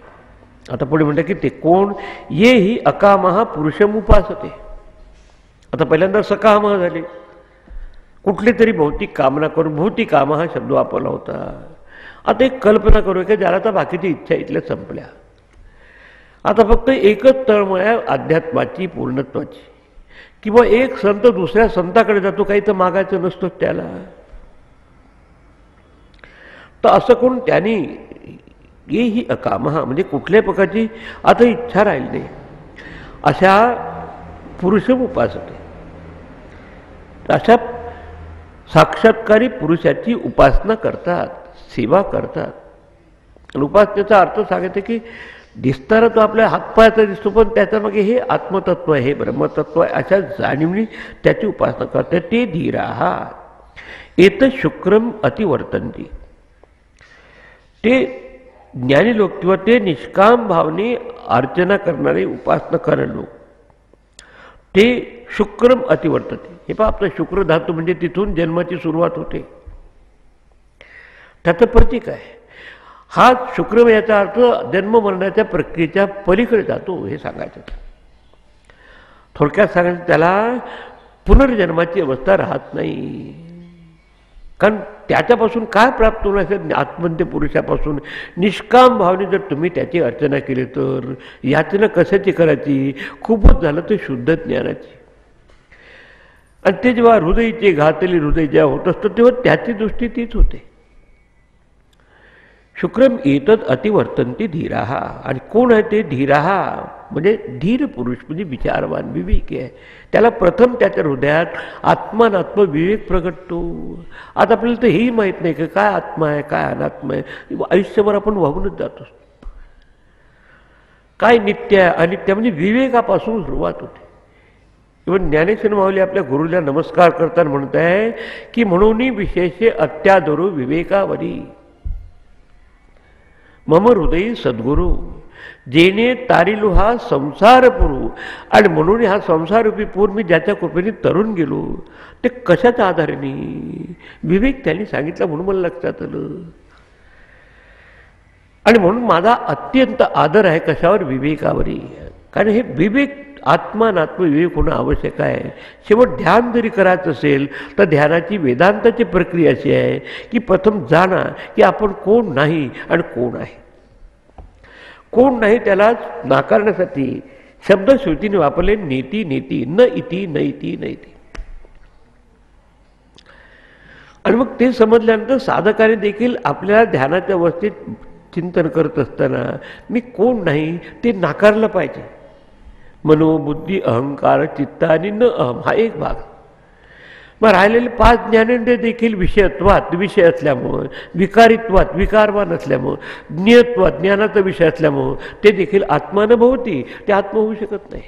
आता पुढे म्हणतात की ते कोण, ये ही अकामहा पुरुषम उपासते. आता पहिल्यांदा सकामहा झाले, कुठली तरी भौतिक कामना करून, भौतिक काम हा शब्द वापरला होता. आता एक कल्पना करू की ज्याला तर बाकीची इच्छा इथल्या संपल्या, आता फक्त एकच तळमळ आहे अध्यात्माची, पूर्णत्वाची. किंवा एक संत दुसऱ्या संताकडे जातो, काही तर मागायचं नसतं त्याला. तर असं कोण त्यांनी ये ही अकामहा म्हणजे कुठल्याही प्रकारची आता इच्छा राहिली नाही, अशा पुरुषम उपासते. अशा साक्षात्कारी पुरुषाची उपासना करतात, सेवा करतात. आणि उपासनेचा अर्थ सांगायचं की दिसताना तो आपल्या हातपायाचा दिसतो, पण त्याच्या मागे हे आत्मतत्व आहे, हे ब्रह्मतत्व आहे, अशा जाणीवनी त्याची उपासना करतात. ते धीराहा एत शुक्रम अतिवर्तन्ती. ते ज्ञानी लोक किंवा ते निष्काम भावने अर्चना करणारे, उपासना करणारे लोक, ते शुक्रम अतिवर्तते. हे पहा, आपला शुक्र धातू म्हणजे तिथून जन्माची सुरुवात होते, त्याचं प्रतीक आहे. हा शुक्र याचा अर्थ जन्म मरणाच्या प्रक्रियेच्या पलीकडे जातो हे सांगायचं. थोडक्यात सांगायचं त्याला पुनर्जन्माची अवस्था राहत नाही. कारण त्याच्यापासून काय प्राप्त होणार असेल, आत्मंत पुरुषापासून निष्काम भावने जर तुम्ही त्याची अर्चना केली तर याचना कशाची करायची, खूपच झालं तर शुद्ध ज्ञानाची. आणि ते जेव्हा हृदयचे घातली हृदय जेव्हा होत असतं तेव्हा त्याची दृष्टी तीच होते. शुक्रम एतत् अतिवर्तन्ती धीराहा. आणि कोण आहे ते धीराहा म्हणजे धीर पुरुष, म्हणजे विचारवान, विवेकी आहे. त्याला प्रथम त्याच्या हृदयात आत्मानात्म विवेक प्रगटतो. आता आपल्याला तर हेही माहीत नाही की काय आत्मा आहे, काय अनात्मा आहे. आयुष्यभर आपण वाहूनच जातो. काय नित्य आहे, अनित्य, म्हणजे विवेकापासून सुरुवात होते. इव्हन ज्ञानेश्वर माऊली आपल्या गुरुला नमस्कार करताना म्हणत आहे की म्हणून विशेष अत्यादरू विवेकावरी मम हृदयी सद्गुरू जेने तारिलो हा संसार पुरू. आणि म्हणून हा संसाररूपी पूर मी ज्याच्या कृपेने तरुण गेलो, ते कशाच्या आधाराने, विवेक त्यांनी सांगितला म्हणून मला लक्षात आलं. आणि म्हणून माझा अत्यंत आदर आहे कशावर, विवेकावरी. कारण हे विवेक, आत्मानात्म विवेक होणं आवश्यक आहे. शेवट ध्यान जरी करायचं असेल तर ध्यानाची वेदांताची प्रक्रिया अशी आहे की प्रथम जाणा की आपण कोण नाही आणि कोण आहे. कोण नाही त्याला नाकारण्यासाठी शब्दश्रुतीने वापरले नेती नेती, न इति न इति न इति. आणि मग ते समजल्यानंतर साधकाने देखील आपल्या ध्यानाच्या अवस्थेत चिंतन करत असताना मी कोण नाही ते नाकारलं पाहिजे. मनोबुद्धी अहंकार चित्त आणि न अहम हा एक भाग. मग राहिलेले 5 ज्ञानेंद्रिय देखील विषयत्वात विषय असल्यामुळं, विकारित्वात विकारवान असल्यामुळं, ज्ञत्वात ज्ञानाचा विषय असल्यामुळं ते देखील आत्मानुभवती, ते आत्मा होऊ शकत नाही.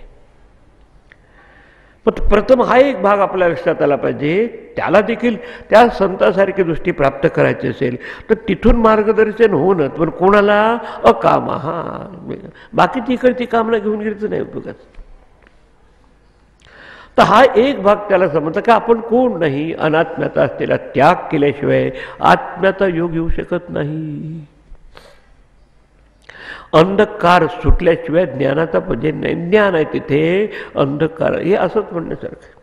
पण प्रथम हा एक भाग आपल्या लक्षात आला पाहिजे. त्याला देखील त्या संतासारखी दृष्टी प्राप्त करायची असेल तर तिथून मार्गदर्शन होणं. पण कोणाला, अकामा. हा बाकीची इकडची कामना घेऊन गेली नाही उपयोगाचं. तर हा एक भाग त्याला समजता की आपण कोण नाही, अनात्म्याचा असलेला त्याग केल्याशिवाय आत्म्याचा योग येऊ शकत नाही. अंधकार सुटल्याशिवाय ज्ञानाचा म्हणजे नाही. ज्ञान आहे तिथे अंधकार, हे असंच म्हणण्यासारखं.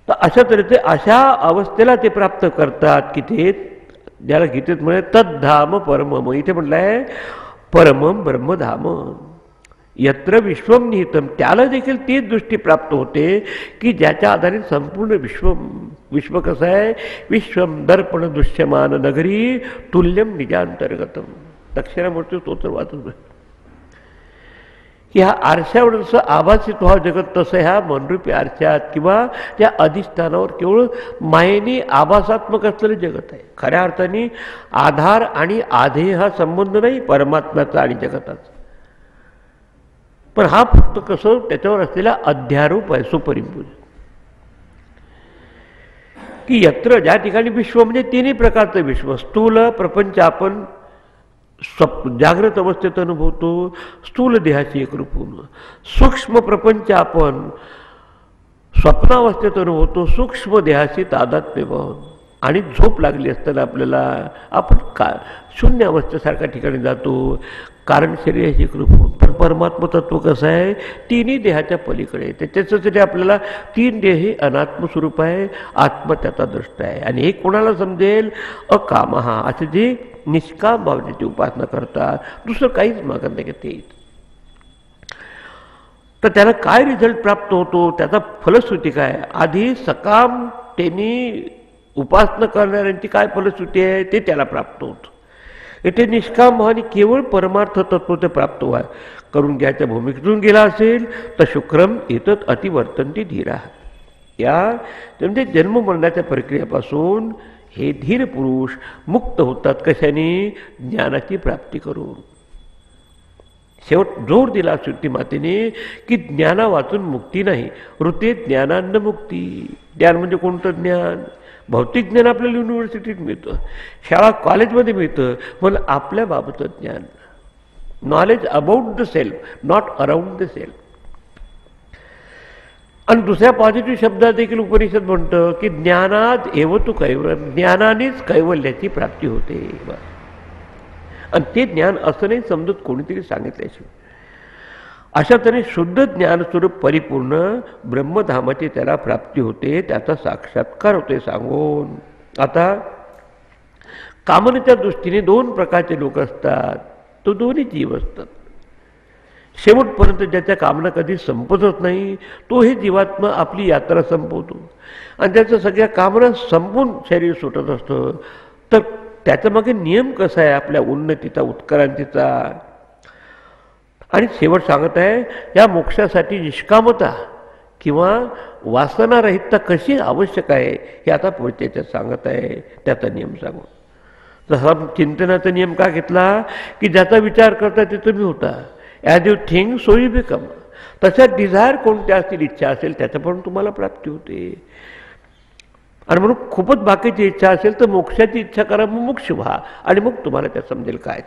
तर अशा तऱ्हेचे अशा अवस्थेला ते प्राप्त करतात की ते ज्याला गीतेत म्हणे तद्धाम परमम. इथे म्हटलं आहे परमम ब्रह्मधाम यत्र विश्वम निहितम. त्याला देखील तीच दृष्टी प्राप्त होते की ज्याच्या आधारे संपूर्ण विश्व कसं आहे, विश्वम दर्पण दृश्यमान नगरी तुल्यम निजांतर्गतम. दक्षिणामूर्ती स्तोत्र वाचून की हा आरशावर जसं आभासित व्हावं जगत, तसं ह्या मनरूपी आरशात किंवा त्या अधिष्ठानावर केवळ मायेने आभासात्मक असलेलं जगत आहे. खऱ्या अर्थाने आधार आणि आधेय हा संबंध नाही परमात्म्याचा आणि जगताचा. पण हा फक्त कसं त्याच्यावर असलेला अध्यारोप आहे, सुपरिंपोज. की यत्र ज्या ठिकाणी विश्व म्हणजे 3 प्रकारचं विश्व, स्थूल प्रपंच आपण जागृत अवस्थेत अनुभवतो स्थूल देहाची एकरूप होणं. सूक्ष्म प्रपंच आपण स्वप्नावस्थेत अनुभवतो सूक्ष्म देहाची तादात्म्य भावून. आणि झोप लागली असताना आपल्याला आपण शून्य अवस्थेसारख्या ठिकाणी जातो कारण शरीराची एकरूप होऊन. पण परमात्म तत्व कसं आहे, तिन्ही देहाच्या पलीकडे. त्याच्यासाठी आपल्याला तीन देह हे अनात्म स्वरूप आहे, आत्मा त्याचा दृष्ट आहे. आणि हे कोणाला समजेल, अकामहा असे जे निष्काम भावनेची उपासना करतात, दुसरं काहीच मागत नाही ते. तर त्याला काय रिझल्ट प्राप्त होतो, त्याचा फलश्रुती काय. आधी सकाम त्यांनी उपासना करणाऱ्यांची काय फलश्रुती आहे ते त्याला प्राप्त होतं. येथे निष्काम भावाने केवळ परमार्थ तत्व ते प्राप्त व्हाय करून घ्यायच्या भूमिकेतून गेला असेल तर शुक्रम येतच अतिवर्तनती धीरा. या म्हणजे जन्ममरणाच्या प्रक्रियेपासून हे धीर पुरुष मुक्त होतात. कशाने, ज्ञानाची प्राप्ती करून. शेवट जोर दिला श्रुती मातेने की ज्ञाना वाचून मुक्ती नाही, ऋते ज्ञानान्न मुक्ती. ज्ञान म्हणजे कोणतं ज्ञान, भौतिक ज्ञान आपल्याला युनिव्हर्सिटीत मिळतं, शाळा कॉलेजमध्ये मिळतं, पण आपल्या बाबतचं ज्ञान, knowledge about the self, not around the self. आणि दुसऱ्या पॉझिटिव्ह शब्दात देखील उपनिषद म्हणतं की ज्ञानात एव तू कैवल्य, ज्ञानानेच कैवल्याची प्राप्ती होते. आणि ते ज्ञान असं नाही समजत कोणीतरी सांगितल्याशिवाय. अशा तऱ्हे शुद्ध ज्ञानस्वरूप परिपूर्ण ब्रह्मधामाची त्याला प्राप्ती होते, त्याचा साक्षात्कार होते सांगून. आता कामनेच्या दृष्टीने दोन प्रकारचे लोक असतात, तो दोन्ही जीव असतात. शेवटपर्यंत ज्याच्या कामना कधी संपतच नाही तो हे जीवात्मा आपली यात्रा संपवतो. आणि त्याचं सगळ्या कामना संपून शरीर सुटत असतं. तर त्याच्या मागे नियम कसा आहे आपल्या उन्नतीचा, उत्क्रांतीचा. आणि शेवट सांगत आहे या मोक्षासाठी निष्कामता किंवा वासनारहितता कशी आवश्यक आहे हे आता पुढच्याच्यात सांगत आहे. त्याचा नियम सांगू. तसा चिंतनाचा नियम का घेतला की ज्याचा विचार करता ते तुम्ही होता. As you think so you become. तशा डिझायर कोणत्या असतील, इच्छा असेल त्याचं पण तुम्हाला प्राप्ती होते. आणि म्हणून खूपच बाकीची इच्छा असेल तर मोक्षाची इच्छा करा, मग मोक्ष व्हा आणि मग तुम्हाला त्या समजेल काय.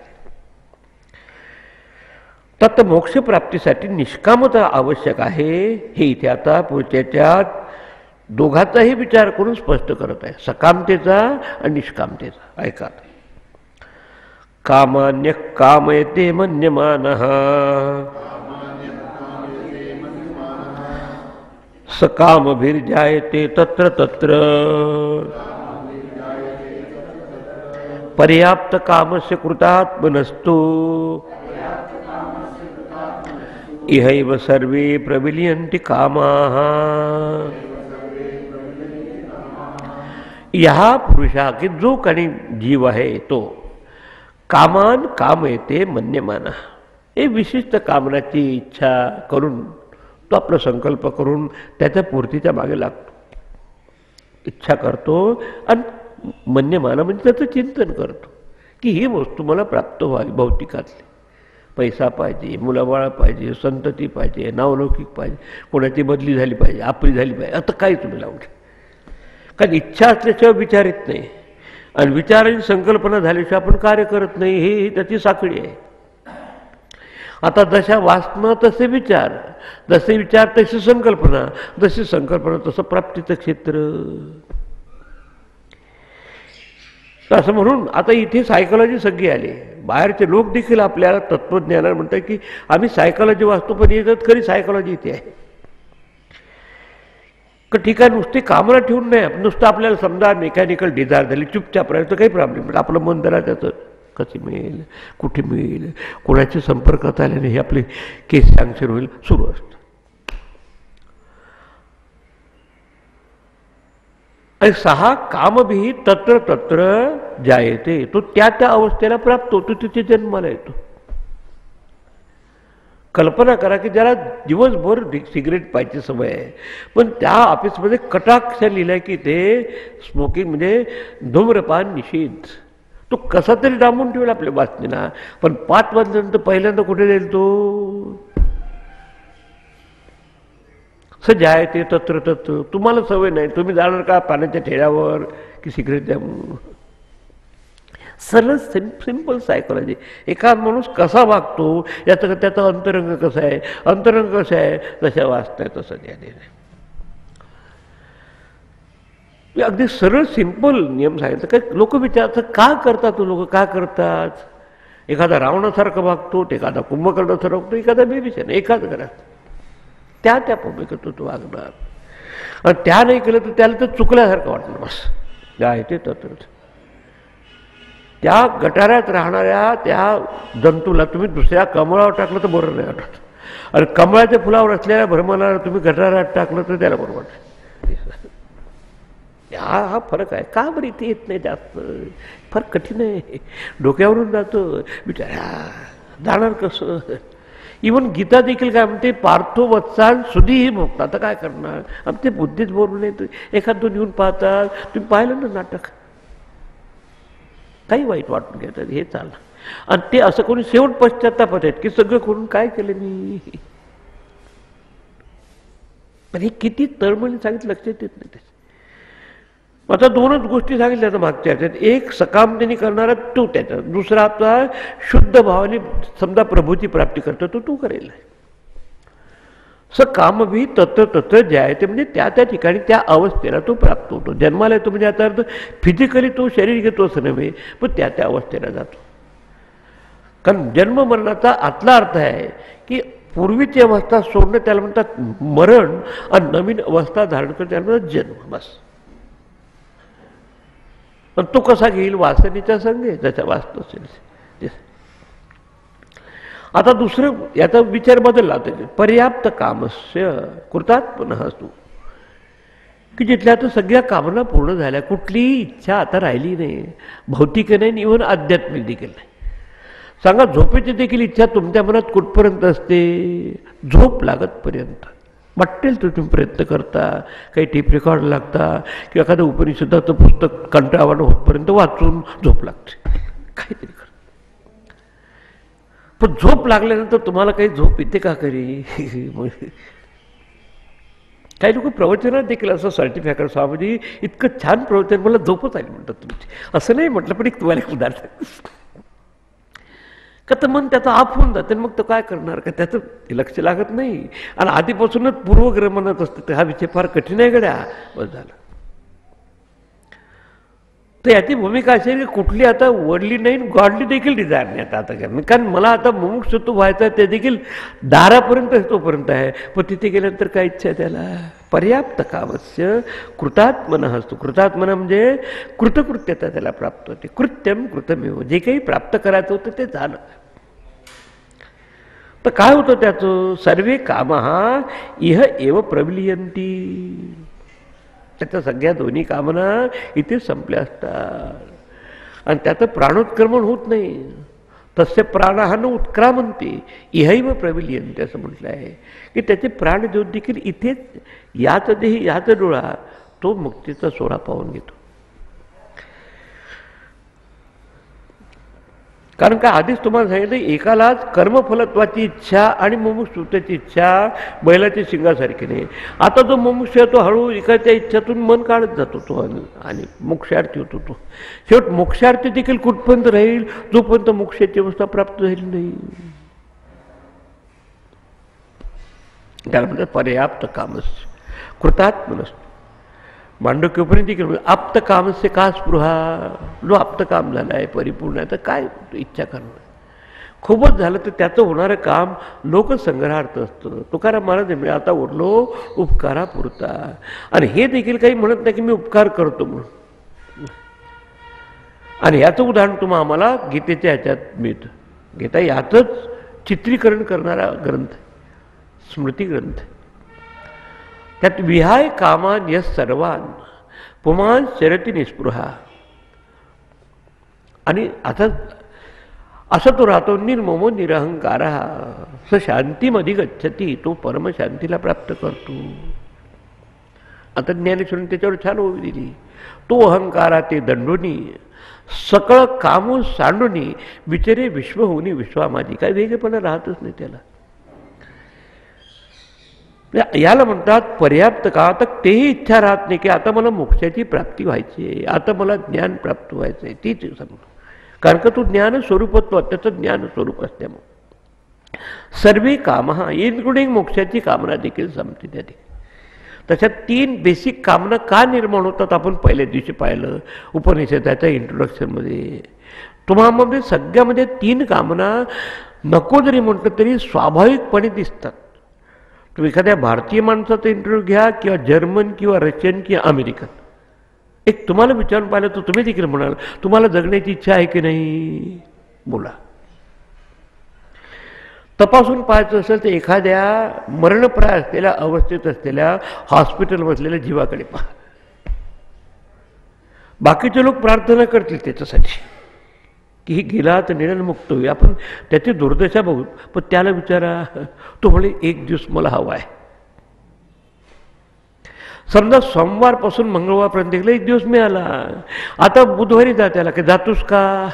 तर मोक्षप्राप्तीसाठी निष्कामता आवश्यक आहे हे इथे आता पुढच्याच्यात दोघांचाही विचार करून स्पष्ट करत आहे, सकामतेचा आणि निष्कामतेचा. ऐका. कामान्य कामयते मन्यमानः सकामभिर्जायते तत्र तत्र पर्याप्त कामस्य कृतात्मनस्तु इहैव सर्वे प्रविलियन्ति कामाः. या पुरुषा की जो काही जीव आहे तो कामान काम येते मन्यमाना, हे विशिष्ट कामनाची इच्छा करून तो आपला संकल्प करून त्याच्या पूर्तीच्या मागे लागतो. इच्छा करतो आणि मन्यमाना म्हणजे त्याचं चिंतन करतो की ही वस्तू मला प्राप्त व्हावी. भौतिकातली पैसा पाहिजे, मुलाबाळा पाहिजे, संतती पाहिजे, नावलौकिक पाहिजे, कोणाची बदली झाली पाहिजे, आपली झाली पाहिजे. आता काही तुम्ही लावून ठेवा. कारण इच्छा असल्याशिवाय विचार येत नाही आणि विचाराची संकल्पना झाल्याशिवाय आपण कार्य करत नाही. ही त्याची साखळी आहे. आता जशा वासना तसे विचार, जसे विचार तशी संकल्पना, जशी संकल्पना तसं प्राप्तीचं क्षेत्र. असं म्हणून आता इथे सायकोलॉजी सगळी आली. बाहेरचे लोक देखील आपल्याला तत्वज्ञानाला म्हणतात की आम्ही सायकोलॉजी वाचतो, पण येतात खरी सायकोलॉजी इथे आहे. का ठीक आहे, नुसती कामना ठेवून नाही, नुसतं आपल्याला समजा मेकॅनिकल डिझायर झाली, चुपचाप राहायचं काही प्रॉब्लेम नाही. आपलं मन जरा त्याचं कशी मिळेल, कुठे मिळेल, कोणाच्या संपर्कात आल्याने हे आपले केस सँक्शन होईल सुरू असतं. आणि सहा कामभी तत्र तत्र जायते, तो त्या त्या अवस्थेला प्राप्त होतो, तिथे जन्माला येतो. कल्पना करा की ज्याला दिवसभर सिगरेट पाहायची सवय आहे, पण त्या ऑफिसमध्ये कटाक्ष लिहिलाय की ते स्मोकिंग म्हणजे धूम्रपान निषेध. तो कसा तरी डांबून ठेवला आपल्या वाचनेला, पण 5 वाजल्यानंतर पहिल्यांदा कुठे जाईल तो. जाय ते तत्र तत्र. तुम्हाला सवय नाही, तुम्ही जाणार का पाण्याच्या ठेल्यावर की सिगरेट द्या. सरळ सिंपल सायकोलॉजी. एखादा माणूस कसा वागतो याचं त्याचा अंतरंग कसा आहे, अंतरंग कसं आहे तशा वाचताय तसं त्याने. अगदी सरळ सिंपल नियम सांगितलं. काही लोक विचारतात का करतात, लोक का करतात. एखादा रावणासारखं वागतो, एखादा कुंभकर्णासारखं वागतो, एखादा बेबीशान. एकाच घरात त्या त्या पद्धतीने तो वागणार. आणि त्या नाही केलं तर त्याला तर चुकल्यासारखं वाटणार. बस काय ते तर त्या गटारात राहणाऱ्या त्या जंतूला तुम्ही दुसऱ्या कमळावर टाकलं तर बरोबर नाही वाटत. आणि कमळाच्या फुलावर असलेल्या भ्रमणाला तुम्ही गटारात टाकलं तर त्याला बरोबर वाटत. हा फरक आहे. का बरं इथे येत नाही जास्त. फरक कठीण आहे. डोक्यावरून जातं बिचारा. जाणार कसं. इवन गीता देखील काय म्हणते, पार्थो वत्सान सुधीही भोगता. आता काय करणार. आमचे बुद्धीच बरोबर नाही. एखाद दोन येऊन पाहतात. तुम्ही पाहिलं ना नाटक, काही वाईट वाटून घेतात. हे चाललं. आणि ते असं कोणी शेवट पश्चात्तापात आहेत की सगळं करून काय केलं मी. पण हे किती तळमळीने सांगितलं लक्षात येत नाही. आता दोनच गोष्टी सांगितल्या आता मागच्या ह्याच्यात. एक सकामतेने करणारा तू त्याच्यात, दुसरा आपला शुद्ध भावाने समजा प्रभूची प्राप्ती करतो तो तू करेल. सकाम भी तत्र तत्र जायते म्हणजे त्या त्या ठिकाणी त्या अवस्थेला तो प्राप्त होतो. जन्माला येतो म्हणजे आता अर्थ फिजिकली तो शरीर घेतो असं नव्हे, पण त्या त्या अवस्थेला जातो. कारण जन्म मरणाचा आतला अर्थ आहे की पूर्वीची अवस्था सोडणं त्याला म्हणतात मरण, आणि नवीन अवस्था धारण करणं त्याला म्हणतात जन्म. बस. पण तो कसा घेईल. वासनेच्या संगे त्याचा वाचतो असेल. आता दुसरं याचा विचार बदलला त्याचे. पर्याप्त कामस्य कृतात्मनः तू, की जिथल्या आता सगळ्या कामना पूर्ण झाल्या. कुठलीही इच्छा आता राहिली नाही. भौतिक नाही, इव्हन आध्यात्मिक देखील नाही. सांगा झोपेची देखील इच्छा तुमच्या मनात कुठपर्यंत असते. झोप लागतपर्यंत. वाटेल तर तुम्ही प्रयत्न करता, काही टेप रेकॉर्ड लागता किंवा एखादं उपनिषदाचं पुस्तक कंटाळवाणं होतपर्यंत वाचून झोप लागते. काहीतरी कर. पण झोप लागल्यानंतर तुम्हाला काही झोप येते का करी. काही लोक प्रवचनात देखील असं सर्टिफिकेट, स्वामीजी इतकं छान प्रवचन, मला झोपच आली म्हणतात तुमची. असं नाही म्हटलं, पण एक तुम्हाला एक उदाहरण का तर मन त्याचं आप होऊन जातं. मग तो काय करणार का, त्याचं लक्ष लागत नाही. आणि आधीपासूनच पूर्वग्रह म्हणत असतं हा विषय फार कठीण आहे गड्या. बस झालं. तर याची भूमिका अशी आहे की कुठली आता वर्ल्डली नाही, गॉडली देखील डिझायर नाही आता करणे. कारण मला आता मुमुक्षुत्व व्हायचं आहे, ते देखील दारापर्यंत तोपर्यंत आहे. पण तिथे गेल्यानंतर काय इच्छा आहे त्याला. पर्याप्त कामस्य कृतात्मनः असतो. कृतात्मना म्हणजे कृतकृत्यता त्याला प्राप्त होते. कृत्यम कृतमेव. जे काही प्राप्त करायचं होतं ते झालं. तर काय होतं त्याचं. सर्वे कामः इह एव प्रविलीयन्ति. त्याच्या सगळ्या दोन्ही कामना इथे संपल्या असतात. आणि त्याचं प्राणोत्क्रमण होत नाही. तस्य प्राणः न उत्क्रामन्ते इहैव प्रविलीयन्ते असं म्हटलं आहे की त्याचे प्राणज्योत देखील इथेच याच देही याच डोळा तो मुक्तीचा सोहळा पाहून घेतो. कारण का आधीच तुम्हाला सांगितलं एकालाच कर्मफलत्वाची इच्छा आणि मुमुक्षुत्वाची इच्छा बैलाच्या शिंगासारखी नाही. आता जो मुमुक्ष तो हळू एकाच्या इच्छातून मन काढत जातो तो आणि मोक्षार्थी होतो तो. शेवट मोक्षार्थी देखील कुठपर्यंत राहील जोपर्यंत मोक्षाची अवस्था प्राप्त झाली नाही. त्याला म्हणतात पर्याप्त कामस्य कृतात्मनः. मांडव्योपनिषद देखील आप्त कामस्य का स्पृहा. जो आप्त काम झालं आहे, परिपूर्ण आहे, तर काय इच्छा करणार. खूपच झालं तर त्याचं होणारं काम लोकसंग्रहार्थ असतं. तुकाराम महाराज म्हणजे आता उरलो उपकारापुरता. आणि हे देखील काही म्हणत नाही की मी उपकार करतो म्हणून. आणि याचं उदाहरण तुम्हाला आम्हाला गीतेच्या ह्याच्यात मिळतं. गीता याचंच चित्रीकरण करणारा ग्रंथ, स्मृती ग्रंथ. त्यात विहाय कामान यस सर्वान पुमान शरती निस्पृहा. आणि आता असं तो राहतो निर्ममो निरहंकार. स शांतीमध्ये गच्छती. तो परमशांतीला प्राप्त करतो. आता ज्ञानेश्वरांनी त्याच्यावर छान ओवी दिली. तो अहंकारा ते दंडोनी सकळ कामू सांडोनी विचारे विश्व होनी विश्वामाजी. काय वेगळेपणा राहतच नाही त्याला. याला म्हणतात पर्याप्त का. आता तेही इच्छा राहत नाही की आता मला मोक्षाची प्राप्ती व्हायची आहे, आता मला ज्ञान प्राप्त व्हायचं आहे. तीच समजा कारण का तो ज्ञान स्वरूपत्व, त्याचं ज्ञान स्वरूप असल्यामुळे सर्व कामं इन्क्लुडिंग मोक्षाची कामना देखील संपते त्या ठिकाणी. तशा 3 बेसिक कामना का निर्माण होतात आपण पहिल्या दिवशी पाहिलं उपनिषदाच्या इंट्रोडक्शनमध्ये. तुम्हाला सगळ्यामध्ये 3 कामना नको जरी म्हटलं तरी स्वाभाविकपणे दिसतात. तुम्ही एखाद्या भारतीय माणसाचा इंटरव्ह्यू घ्या किंवा जर्मन किंवा रशियन किंवा अमेरिकन, एक तुम्हाला विचारून पाहिलं तर तुम्ही देखील म्हणाल तुम्हाला जगण्याची इच्छा आहे की नाही, बोला. तपासून पाहायचं असेल तर एखाद्या मरणप्राय असलेल्या अवस्थेत असलेल्या हॉस्पिटल बसलेल्या जीवाकडे पहा. बाकीचे लोक प्रार्थना करतील त्याच्यासाठी की ही गेला तर निरनमुक्त होईल, आपण त्याची दुर्दशा बघू. पण त्याला विचारा, तो म्हणे 1 दिवस मला हवा आहे. समजा सोमवारपासून मंगळवारपर्यंत 1 दिवस मिळाला, आता बुधवारी जा त्याला की जातोस का,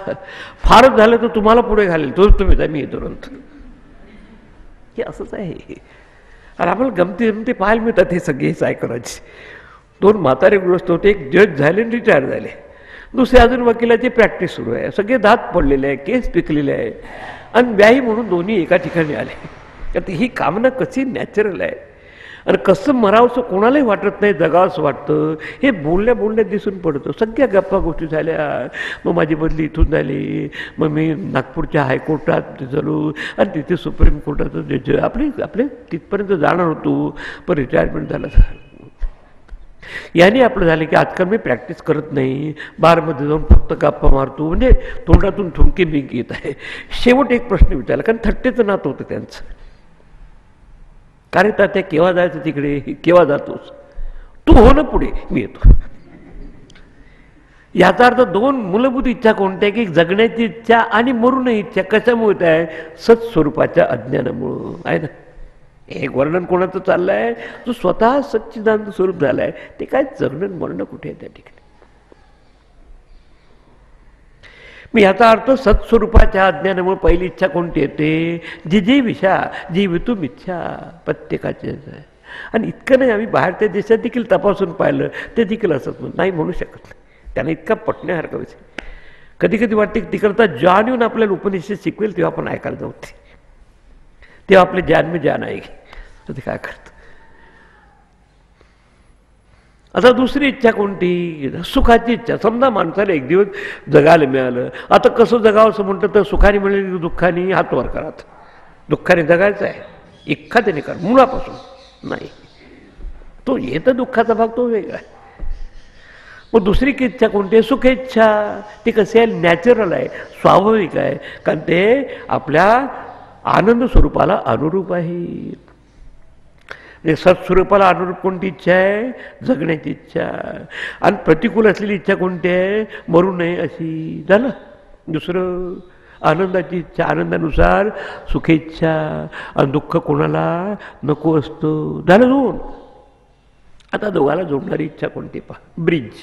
फारच झालं तर तुम्हाला पुढे घालेल, तोच तुम्ही जा, मी येतो नंतर. हे असंच आहे. आणि आपण गमती पाहायला मिळतात हे सगळे सायकोलॉजी. 2 म्हातारे गृहस्थ होते, एक जज झाले आणि रिटायर झाले, दुसरे अजून वकिलाची प्रॅक्टिस सुरू आहे, सगळे दात पडलेले आहे, केस पिकलेले आहे, आणि व्याही म्हणून दोन्ही एका ठिकाणी आले. तर ही कामना कशी नॅचरल आहे आणि कसं मरावंसं कोणालाही वाटत नाही, जगावंसं वाटतं, हे बोलल्या बोलण्यात दिसून पडतं. सगळ्या गप्पा गोष्टी झाल्या, मग माझी बदली इथून झाली, मग मी नागपूरच्या हायकोर्टात झालो आणि तिथे सुप्रीम कोर्टाचं जज, आपले तिथपर्यंत जाणार होतो, पण रिटायरमेंट झालं. याने आपलं झालं की आजकाल मी प्रॅक्टिस करत नाही, बारमध्ये जाऊन फक्त गप्पा मारतो, म्हणजे तोंडातून थुंकी बिंक येत आहे. शेवट एक प्रश्न विचारला, कारण थट्टेचं नातं होतं त्यांचं. काय रे तात्या केव्हा जायचं तिकडे, केव्हा जातोस, तू हो ना पुढे, मी येतो. याचा अर्थ 2 मूलभूत इच्छा कोणत्या, की जगण्याची इच्छा आणि मरू नये इच्छा. कशामुळे आहे, सत्स्वरूपाच्या अज्ञानामुळं आहे ना. एक वर्णन कोणाचं चाललं आहे, जो स्वतः सच्चिदानंद स्वरूप झाला आहे, ते काय जगणं मरणं कुठे आहे त्या ठिकाणी. मग याचा अर्थ सत्स्वरूपाच्या अज्ञानामुळे पहिली इच्छा कोणती येते, जी विषा जीवितुम इच्छा प्रत्येकाची आहे. आणि इतकं नाही, आम्ही बाहेरच्या देशात देखील तपासून पाहिलं, ते देखील असंच नाही म्हणू शकत नाही. त्यांना इतका पटण्यासारखा विषय. कधी कधी वाटते की तिकडचा जान येऊन आपल्याला उपनिषद शिकवेल तेव्हा आपण ऐकायला जाऊ, तेव्हा आपले जान में जान आहे. तर ते काय करतं. आता दुसरी इच्छा कोणती, सुखाची इच्छा. समजा माणसाला 1 दिवस जगायला मिळालं, आता कसं जगावं असं म्हणतं तर सुखाने मिळेल, दुःखाने हात वर करा. दुःखाने जगायचं आहे, एखाद्याने कर, मुळापासून नाही. तो येतं दुःखाचा भाग तो वेगळा आहे. मग दुसरी इच्छा कोणती आहे, सुखेच्छा. ती कशी आहे, नॅचरल आहे, स्वाभाविक आहे, कारण ते आपल्या आनंद स्वरूपाला अनुरूप आहे. सत्स्वरूपाला अनुरूप कोणती इच्छा आहे, जगण्याची इच्छा. आणि प्रतिकूल असलेली इच्छा कोणती आहे, मरू नये अशी. झालं. दुसरं आनंदाची इच्छा, आनंदानुसार सुखेच्छा. आणि दुःख कोणाला नको असतं. झालं 2. आता दोघाला जोडणारी इच्छा कोणती पहा, ब्रिज.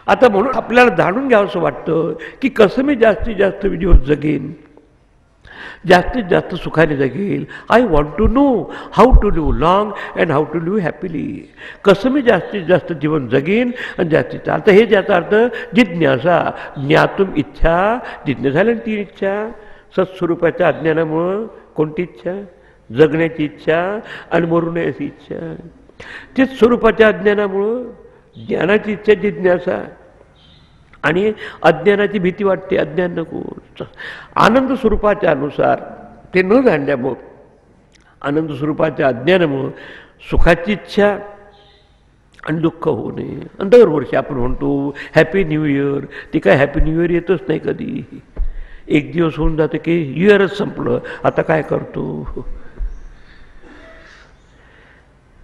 आता म्हणून आपल्याला जाणून घ्यावं असं वाटतं की कसं मी जास्तीत जास्त दिवस जगेन, जास्तीत जास्त सुखाने जगेल. I want to know how to live long and how to live happily. कसं मी जास्तीत जास्त जीवन जगेन आणि जास्तीत. आता हे ज्याचा अर्थ जिज्ञासा, ज्ञातुम इच्छा. जिज्ञासाला 3 इच्छा. सत्स्वरूपाच्या अज्ञानामुळं कोणती इच्छा, जगण्याची इच्छा आणि मरू नये अशी इच्छा. तेच स्वरूपाच्या अज्ञानामुळं ज्ञानाची इच्छा, जिज्ञासा. आणि अज्ञानाची भीती वाटते, अज्ञान नको. आनंद स्वरूपाच्या अनुसार ते न जाणल्यामुळं, आनंद स्वरूपाच्या अज्ञानामुळं सुखाची इच्छा आणि दुःख होऊ नये. आणि दरवर्षी आपण म्हणतो हॅपी न्यू इयर. ती काय हॅपी न्यू इयर येतच नाही कधी. 1 दिवस होऊन जातं की इयरच संपलं, आता काय करतो.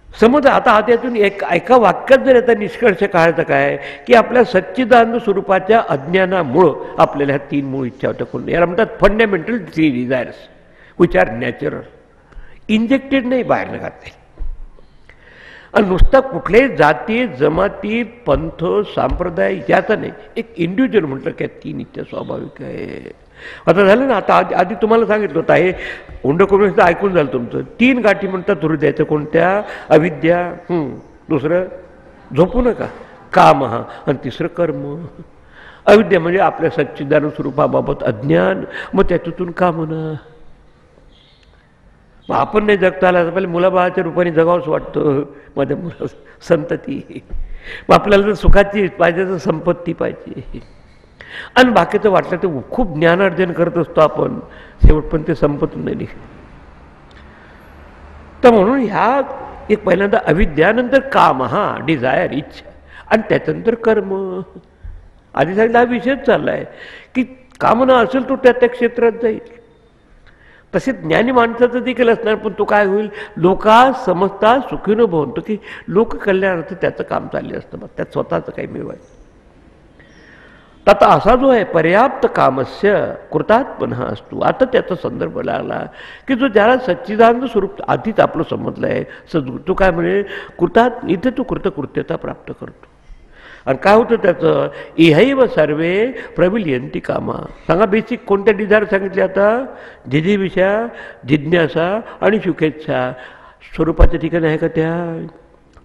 समज आता त्यातून एका वाक्यात जर याचा निष्कर्ष काढायचा काय, की आपल्या सच्चिदानंद स्वरूपाच्या अज्ञानामुळं आपल्याला ह्या 3 मूळ इच्छा होत्या. कोण याला म्हणतात fundamental 3 desires which are natural. Injected नाही, बाहेर घातले. आणि नुसता कुठल्याही जाती, जमाती, पंथ, संप्रदाय याचा नाही, एक इंडिव्हिज्युअल म्हटलं की 3 इच्छा स्वाभाविक आहे. आता झालं ना. आता आधी तुम्हाला सांगितलं होतं, हे हुंडकोण ऐकून झालं तुमचं. 3 गाठी म्हणतात हृदयाचं. कोणत्या, अविद्या, दुसरं झोपू नका, काम, आणि तिसरं कर्म. अविद्या म्हणजे आपल्या सच्चिदानंद स्वरूपाबाबत अज्ञान, मग त्याच्यातून का म्हणा. मग आपण नाही जगता आला तर पहिले मुलाबाळाच्या रूपाने जगावंच वाटतं, माझ्या मुला संतती. मग आपल्याला जर सुखाची पाहिजे तर संपत्ती पाहिजे, आणि बाकीचं वाटलं तर खूप ज्ञानार्जन करत असतो आपण, शेवट पण ते संपत नाही. तर म्हणून ह्या एक पहिल्यांदा अविद्या, नंतर काम, हा डिझायर, इच्छा, आणि त्याच्यानंतर कर्म. आधी सांगितलं हा विषयच चालला आहे की कामना असेल तो त्या क्षेत्रात जाईल. तसे ज्ञानी माणसाचं देखील असणार, पण तो काय होईल, लोका समजता सुखीनं भवंतो, की लोककल्याणार्थ त्याचं काम चालले असतं, मग त्यात स्वतःचं काही मिळवायचं. आता असा जो आहे पर्याप्त कामस्य कृतात्मनः असतो. आता त्याचा संदर्भ लागला की जो ज्याला सच्चिदानंद स्वरूप आधीच आपलं समजलं आहे सद्गुरू, तो काय म्हणे कृतात, इथे तो कृतकृत्यता प्राप्त करतो. आणि काय होतं त्याचं, इहैव सर्वे प्रविलियंती कामा. सांगा बेसिक कोणत्या डिझायर सांगितले आता, जिजिविषा, जिज्ञासा आणि सुखेच्छा. स्वरूपाच्या ठिकाणी आहे का त्या,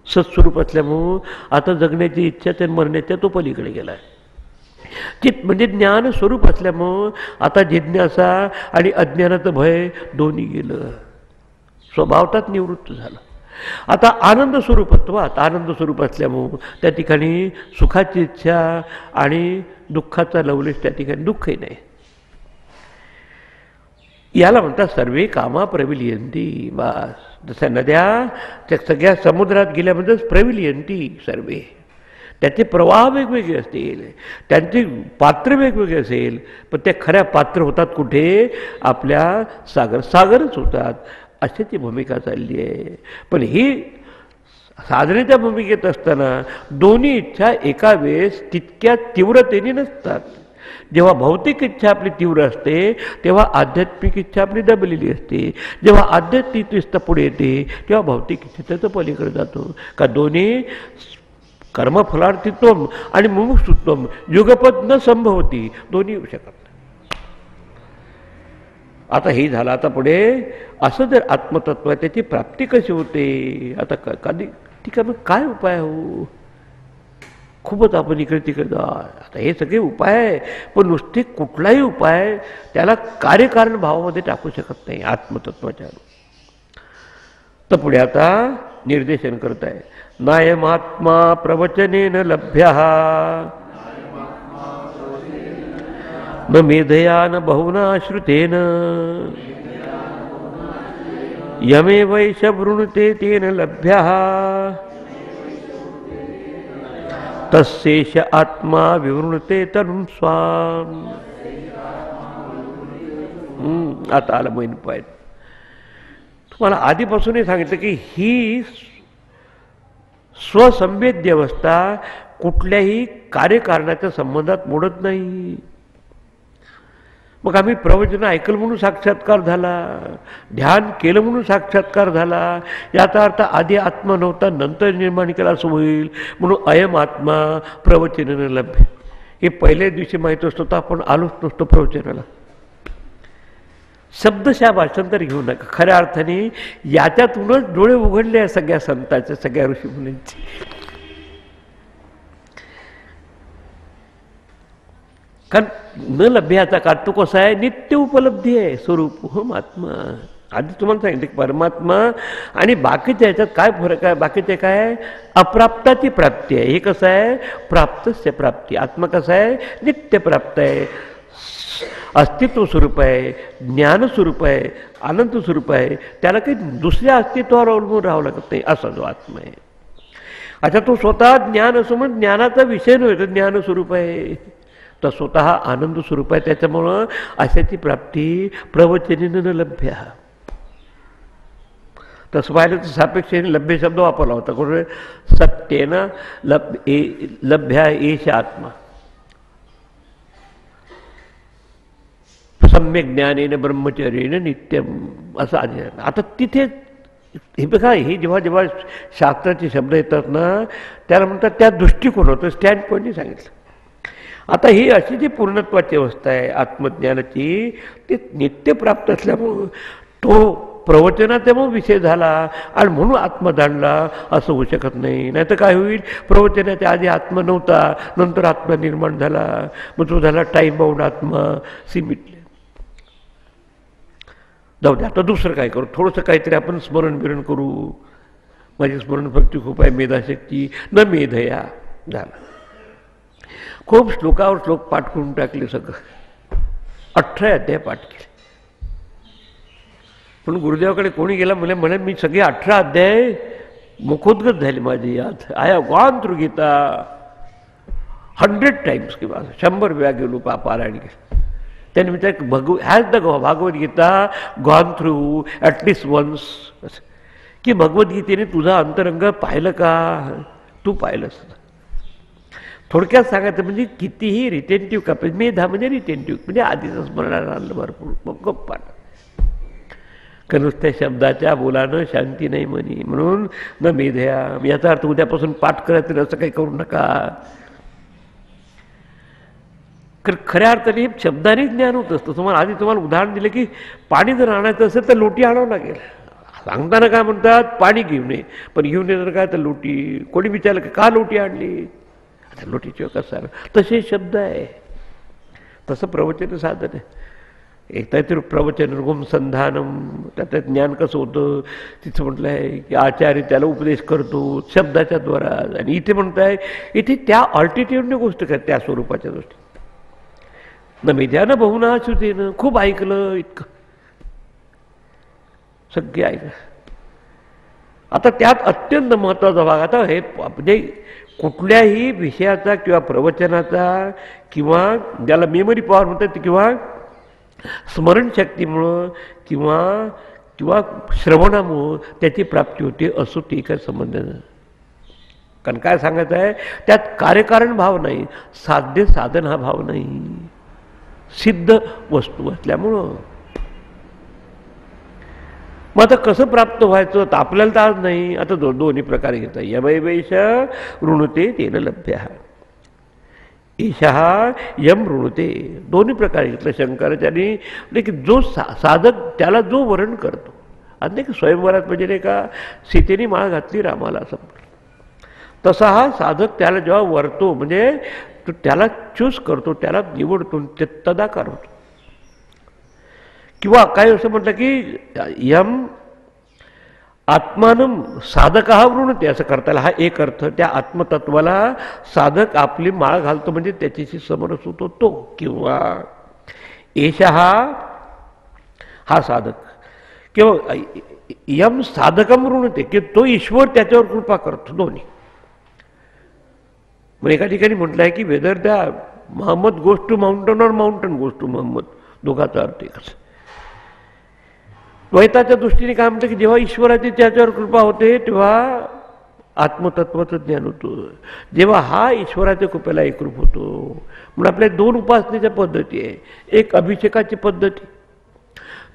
सत्स्वरूप असल्यामुळं आता जगण्याची इच्छा त्या मरण्याच्या तो पलीकडे गेला आहे. चित म्हणजे ज्ञान स्वरूप असल्यामुळं आता जिज्ञासा आणि अज्ञानाचं भय दोन्ही गेलं, स्वभावताच निवृत्त झालं. आता आनंद स्वरूपत्वात, आनंद स्वरूप असल्यामुळं त्या ठिकाणी सुखाची इच्छा आणि दुःखाचा लवलेश, त्या ठिकाणी दुःखही नाही. याला म्हणतात सर्वे कामा प्रविलियंती. बस जसं नद्या त्या सगळ्या समुद्रात गेल्यामध्येच प्रविलियंती सर्वे, त्याचे प्रवाह वेगवेगळे असतील, त्यांचे पात्र वेगवेगळे असेल, पण त्या खऱ्या पात्र होतात कुठे, आपल्या सागरच होतात. अशी ती भूमिका चालली आहे. पण ही साधनेच्या भूमिकेत असताना दोन्ही इच्छा एका वेळेस तितक्या तीव्रतेने नसतात. जेव्हा भौतिक इच्छा आपली तीव्र असते तेव्हा आध्यात्मिक इच्छा आपली दबलेली असते. जेव्हा आध्यात्मिक इच्छा पुढे येते तेव्हा भौतिक इच्छा त्याचं पलीकडे जातो. का दोन्ही कर्मफलार्थित्वम आणि मुमुक्षुत्वम युगपद न संभवती, दोन्ही येऊ शकत. आता हे झालं. आता पुढे असं जर आत्मतत्व आहे त्याची प्राप्ती कशी होते, आता कधी ठीक आहे, मग काय उपाय हो, खूपच आपण इकडे तिकडे जा. आता हे सगळे उपाय आहे, पण नुसते कुठलाही उपाय त्याला कार्यकारण भावामध्ये टाकू शकत नाही आत्मतत्वाच्या. तर पुढे आता निर्देशन करत आहे, नायमात्मा प्रवचनेन लभ्यः न मेधया न बहुना श्रुतेन यमे वैश वृणुते तेन लभ्यः तस्येष आत्मा विवृणुते तनुं स्वाम. आता आला मेन पॉईंट. तुम्हाला आधीपासूनही सांगितलं की ही स्वसंवेद्य अवस्था कुठल्याही कार्यकारणाच्या संबंधात मोडत नाही. मग आम्ही प्रवचन ऐकलं म्हणून साक्षात्कार झाला, ध्यान केलं म्हणून साक्षात्कार झाला, याचा अर्थ आधी आत्मा नव्हता नंतर निर्माण केला असं होईल. म्हणून अयम आत्मा प्रवचनेन लभ्य. हे पहिल्या दिवशी माहीत असतो तर आपण आलोच नसतो प्रवचनाला. शब्दशः भाषांतर घेऊ नका. खऱ्या अर्थाने याच्यातूनच डोळे उघडले आहे सगळ्या संतांचे, सगळ्या ऋषीमुनींचे. कारण न लभ्याचा का तो कसा आहे, नित्य उपलब्धी आहे स्वरूप हम आत्मा. आधी तुम्हाला सांगितलं की परमात्मा आणि बाकीच्या ह्याच्यात काय फरक आहे, बाकीचे काय आहे, अप्राप्ताची प्राप्ती आहे. हे कसं आहे, प्राप्तस्य प्राप्ती. आत्मा कसा आहे, नित्य प्राप्त आहे, अस्तित्व स्वरूप आहे, ज्ञान स्वरूप आहे, आनंद स्वरूप आहे. त्याला काही दुसऱ्या अस्तित्वावर अवलंबून राहावं लागत नाही, असा जो आत्मा आहे. अच्छा, तो स्वतः ज्ञान असो म्हणून ज्ञानाचा विषय नव्हे, तर ज्ञान स्वरूप आहे, तर स्वतः आनंद स्वरूप आहे. त्याच्यामुळं अशाची प्राप्ती प्रवचनेन लभ्य. तसं पाहिलं तर सापेक्ष लभ्य शब्द वापरला होता. कोण सत्येन लभ्य एष आत्मा, सम्यक ज्ञानेन ब्रह्मचर्येन नित्यम असं आधी. आता तिथे हे बघा, हे जेव्हा जेव्हा शास्त्राचे शब्द येतात ना त्याला म्हणतात त्या दृष्टिकोनातून स्टँड पॉईंटने सांगितलं. आता ही अशी जी पूर्णत्वाची अवस्था आहे आत्मज्ञानाची, ती नित्य प्राप्त असल्यामुळं तो प्रवचनाचा मग विषय झाला आणि म्हणून आत्मा जाणला असं होऊ शकत नाही. नाही तर काय होईल, प्रवचनाच्या आधी आत्मा नव्हता, नंतर आत्मा निर्माण झाला, मग तो झाला टाईम बाउंड आत्मा, सिमिटले. जाऊ दे, आता दुसरं काय करू, थोडंसं काहीतरी आपण स्मरण बिरण करू. माझी स्मरणशक्ती खूप आहे, मेधाशक्ती न मेधया झालं. खूप श्लोकावर श्लोक पाठ करून टाकले, सगळं 18 अध्याय पाठ केले. पण गुरुदेवाकडे कोणी गेला म्हणे मी सगळे 18 अध्याय मुखोद्गत झाले माझी याद. I have gone through Gita 100 times किंवा 100 वेळा गेलो पारायण केलं. त्याने विचार has the Bhagavad Gita gone through at least once, की भगवद्गीतेने तुझा अंतरंग पाहिलं का, तू पाहिलंस. थोडक्यात सांगायचं म्हणजे कितीही रिटेंटिव्ह कॅपॅसिटी, मेधा म्हणजे रिटेंटिव्ह म्हणजे आधीचं स्मरणात आणलं भरपूर, मग गप्पा. कारण नुसत्या शब्दाच्या बोलानं शांती नाही म्हणी, म्हणून न मेधया. याचा अर्थ उद्यापासून पाठ करायचं असं काही करू नका. कारण खऱ्या अर्थाने शब्दाने ज्ञान होत असतं. तुम्हाला उदाहरण दिलं की पाणी जर आणायचं असेल तर लोटी आणावं लागेल. सांगताना काय म्हणतात, पाणी घेऊन ये, पण घेऊन ये तर काय तर लोटी. कोणी विचारलं की का लोटी आणली, आता लोटीची कसं, तसे शब्द आहे. तसं प्रवचन साधन आहे. एक तर प्रवचन गुमसंधानम, त्यात ज्ञान कसं होतं तिथं म्हटलं आहे की आचार्य त्याला उपदेश करतो शब्दाच्या द्वारा. आणि इथे म्हणताय, इथे त्या ऑल्टिट्यूडने गोष्ट करते, त्या स्वरूपाच्या गोष्टी. न मेध्यानं बहुना श्रुतीनं, खूप ऐकलं, इतकं सगळे ऐकलं. आता त्यात अत्यंत महत्त्वाचा भाग, आता हे म्हणजे कुठल्याही विषयाचा किंवा प्रवचनाचा किंवा ज्याला मेमरी पॉवर म्हणतात किंवा स्मरणशक्तीमुळं किंवा किंवा श्रवणामुळं त्याची प्राप्ती होते, असो ते काय संबंध नाही. कारण काय सांगायचं आहे, त्यात कार्यकारण भाव नाही, साध्य साधन हा भाव नाही, सिद्ध वस्तू असल्यामुळं. मग आता कसं प्राप्त व्हायचं तर आपल्याला तर आज नाही. आता दोन्ही प्रकारे घेता, यमैवैष ऋणते तेन लभ्य, ईशः यम ऋणते, दोन्ही प्रकारे घेतलं शंकराचार्यांनी. म्हणजे की जो साधक त्याला जो वरण करतो, आणि नाही की स्वयंवरात म्हणजे नाही का सीतेने माळ घातली रामाला असं, तसा हा साधक त्याला जेव्हा वरतो म्हणजे तो त्याला चूज करतो, त्याला निवडतो, ते तदाकार होतो. किंवा काय असं म्हटलं की यम आत्मानं साधक हा वृणते, असं करता येईल. हा एक अर्थ, त्या आत्मतत्वाला साधक आपली माळ घालतो म्हणजे त्याच्याशी समरस होतो तो. किंवा एषः हा साधक, किंवा यम साधकम ऋणते, की तो ईश्वर त्याच्यावर कृपा करतो. दोन्ही. मग एका ठिकाणी म्हटलं आहे की वेदर द्या मोहम्मद गोज टू माउंटन और माउंटन गोज टू मोहम्मद, दोघाचा अर्थ एकच. द्वैताच्या दृष्टीने काय म्हणतं की जेव्हा ईश्वराची त्याच्यावर कृपा होते तेव्हा आत्मतत्वाचं ज्ञान होतं. जेव्हा हा ईश्वराच्या कृपेला एकरूप होतो. म्हणून आपल्या दोन उपासनेच्या पद्धती आहे. एक अभिषेकाची पद्धती,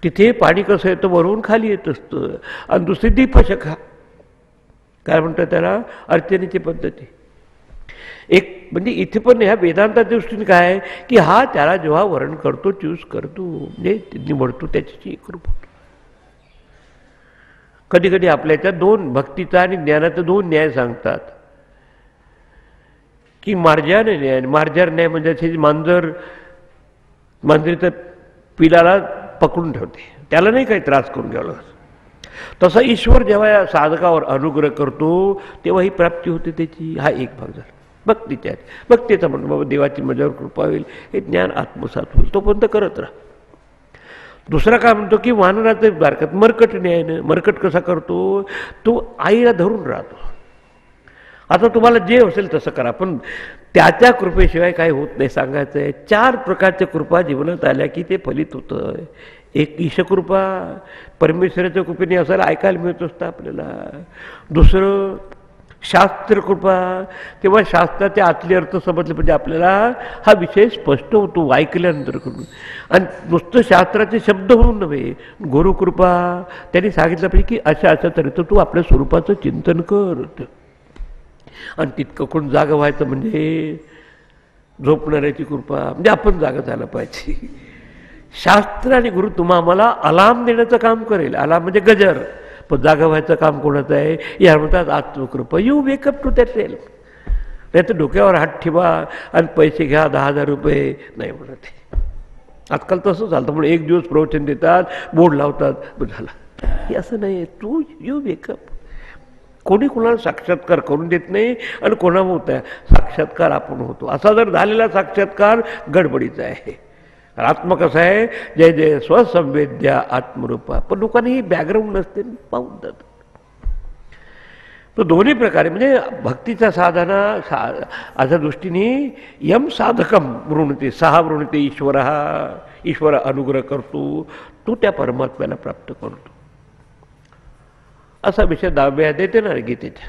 तिथे पाणी कसं येतं वरून खाली येत असतं, आणि दुसरी दीपशखा, काय म्हणतात त्याला, अर्चनेची पद्धती. एक म्हणजे इथे पण ह्या वेदांताच्या दृष्टीने काय आहे की हा त्याला जेव्हा वर्ण करतो, चूज करतो, म्हणजे निवडतो, त्याच्याशी एकरूप होतो. कधी कधी आपल्याच्या दोन, भक्तीचा आणि ज्ञानाचा दोन न्याय सांगतात की मार्जार न्याय. मार्जार न्याय म्हणजे असे मांजरीचं पिलाला पकडून ठेवते, त्याला नाही काही त्रास करून घ्यावा लागत. तसा ईश्वर जेव्हा या साधकावर अनुग्रह करतो तेव्हा ही प्राप्ती होते त्याची. हा एक भाग झाला भक्तीच्या. भक्तीचा म्हणतो बाबा देवाची माझ्यावर कृपा होईल, हे ज्ञान आत्मसात होईल, तोपर्यंत करत राहा. दुसरा काय म्हणतो की वानराचं बारकात मरकट न्यायनं. मरकट कसा करतो, तो आईला धरून राहतो. आता तुम्हाला जे असेल तसं करा, पण त्याच्या कृपेशिवाय काही होत नाही. सांगायचं आहे 4 प्रकारच्या कृपा जीवनात आल्या की ते फलित होतं. एक ईशकृपा, परमेश्वराच्या कृपेने असायला ऐकायला मिळत असतं आपल्याला. दुसरं शास्त्रकृपा, तेव्हा शास्त्राचे आतले अर्थ समजले म्हणजे आपल्याला हा विषय स्पष्ट होतो ऐकल्यानंतर करून. आणि नुसतं शास्त्राचे शब्द होऊन नव्हे. गुरुकृपा, त्यांनी सांगितलं पाहिजे की अशा अशा तऱ्हेचं तू आपल्या स्वरूपाचं चिंतन कर. आणि तितकं कोण जागं व्हायचं म्हणजे झोपणाऱ्याची कृपा, म्हणजे आपण जागा झालं पाहिजे. शास्त्र आणि गुरु तुम्हाला अलार्म देण्याचं काम करेल. अलार्म म्हणजे गजर, पण जागा व्हायचं काम कोणाचं आहे? या म्हणतात आत्मकृपा. You wake up to that self. नाही तर डोक्यावर हात ठेवा आणि पैसे घ्या 10,000 रुपये नाही म्हणत. आजकाल तसं चालतं. म्हणून एक दिवस प्रवचन देतात, बोर्ड लावतात, झालं. हे असं नाही आहे. तू यू वेकअप. कोणी कोणाला साक्षात्कार करून देत नाही आणि कोणा होत आहे साक्षात्कार आपण होतो. असा जर झालेला साक्षात्कार गडबडीचा आहे. आत्मा कसं आहे? जय जय स्वसंवेद्या आत्मरूपा. पण लोकांनी ही बॅकग्राऊंड नसते, पाहून जातात. तो दोन्ही प्रकारे म्हणजे भक्तीच्या साधना अशा दृष्टीने यम साधकम वृणते, 6 वृणते ईश्वर अनुग्रह करतो, तो त्या परमात्म्याला प्राप्त करतो. असा विषय 10व्या देते ना गीतेच्या.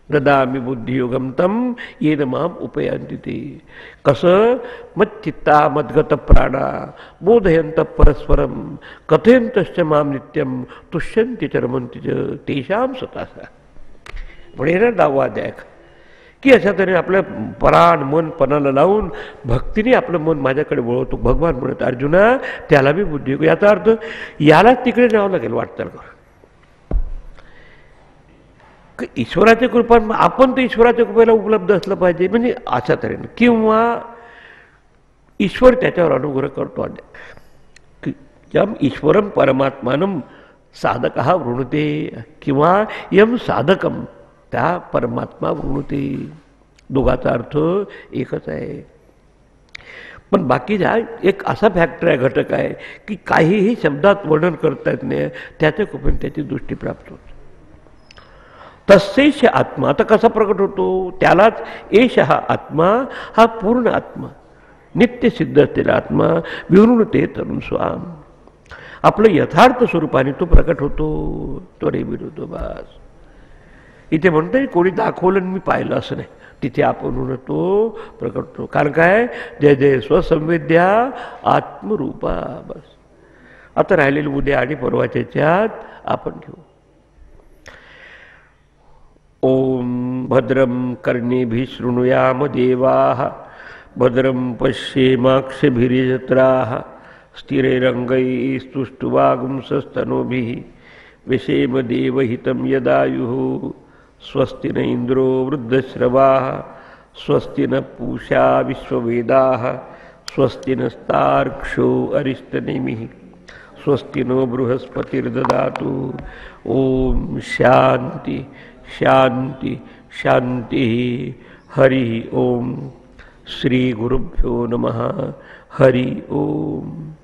ददामि बुद्धियोगम तम येन माम उपयांती ते. कसं? मच्चित्ता मद्गत प्राणा बोधयंत परस्परम कथयंतश्च माम नित्यम तुष्यंती चरमंती च तेषाम स्वतःचा. म्हणजे ना 10वा अध्याय की अशा तऱ्हेने आपलं प्राण मन पणाला लावून भक्तीने आपलं मन माझ्याकडे वळवतो. भगवान म्हणत अर्जुना त्याला मी बुद्धियोग. याचा अर्थ यालाच तिकडे न्यावं लागेल वाटचाल करून. ईश्वराच्या कृपा आपण तर ईश्वराच्या कृपेला उपलब्ध असलं पाहिजे म्हणजे अशा तऱ्हेने. किंवा ईश्वर त्याच्यावर अनुग्रह करतो. यम ईश्वरम परमात्मानम साधक हा वृणते किंवा यम साधकम त्या परमात्मा वृणते. दोघाचा अर्थ एकच आहे. पण बाकीचा एक असा फॅक्टर आहे, घटक आहे की काहीही शब्दात वर्णन करता येत नाही, त्याच्या कृपेने त्याची दृष्टी प्राप्त होते. तस्यैष आत्मा. आता कसा प्रकट होतो? त्यालाच एष हा आत्मा, हा पूर्ण आत्मा, नित्य सिद्ध असलेला आत्मा विवृणते तरुण स्वाम. आपलं यथार्थ स्वरूपाने तो प्रकट होतो, तो रेबीर होतो. बस इथे म्हणतोय कोणी दाखवलं मी पाहिलं असं नाही. तिथे आपण तो प्रकट होतो. कारण काय? जय जय स्वसंवेद्या आत्मरूपा. बस आता राहिलेलं उद्या आणि परवाच्यात आपण घेऊ. ओम भद्रं कर्णेभिः शृणुयाम देवाः भद्रं पश्येमाक्षभिर्यजत्राः स्थिरैरङ्गैस्तुष्टुवागुंसस्तनूभिः विषेम देवहितं यदायुः. स्वस्ति न इन्द्रो वृद्धश्रवाः स्वस्ति न पूषा विश्ववेदाः स्वस्ति नस्तार्क्ष्यो अरिष्टनेमिः स्वस्ति नो बृहस्पतिर्ददातु. ओम शांति शांति शांति. हरि ओम. श्री गुरुभ्यो नमः. हरि ओम.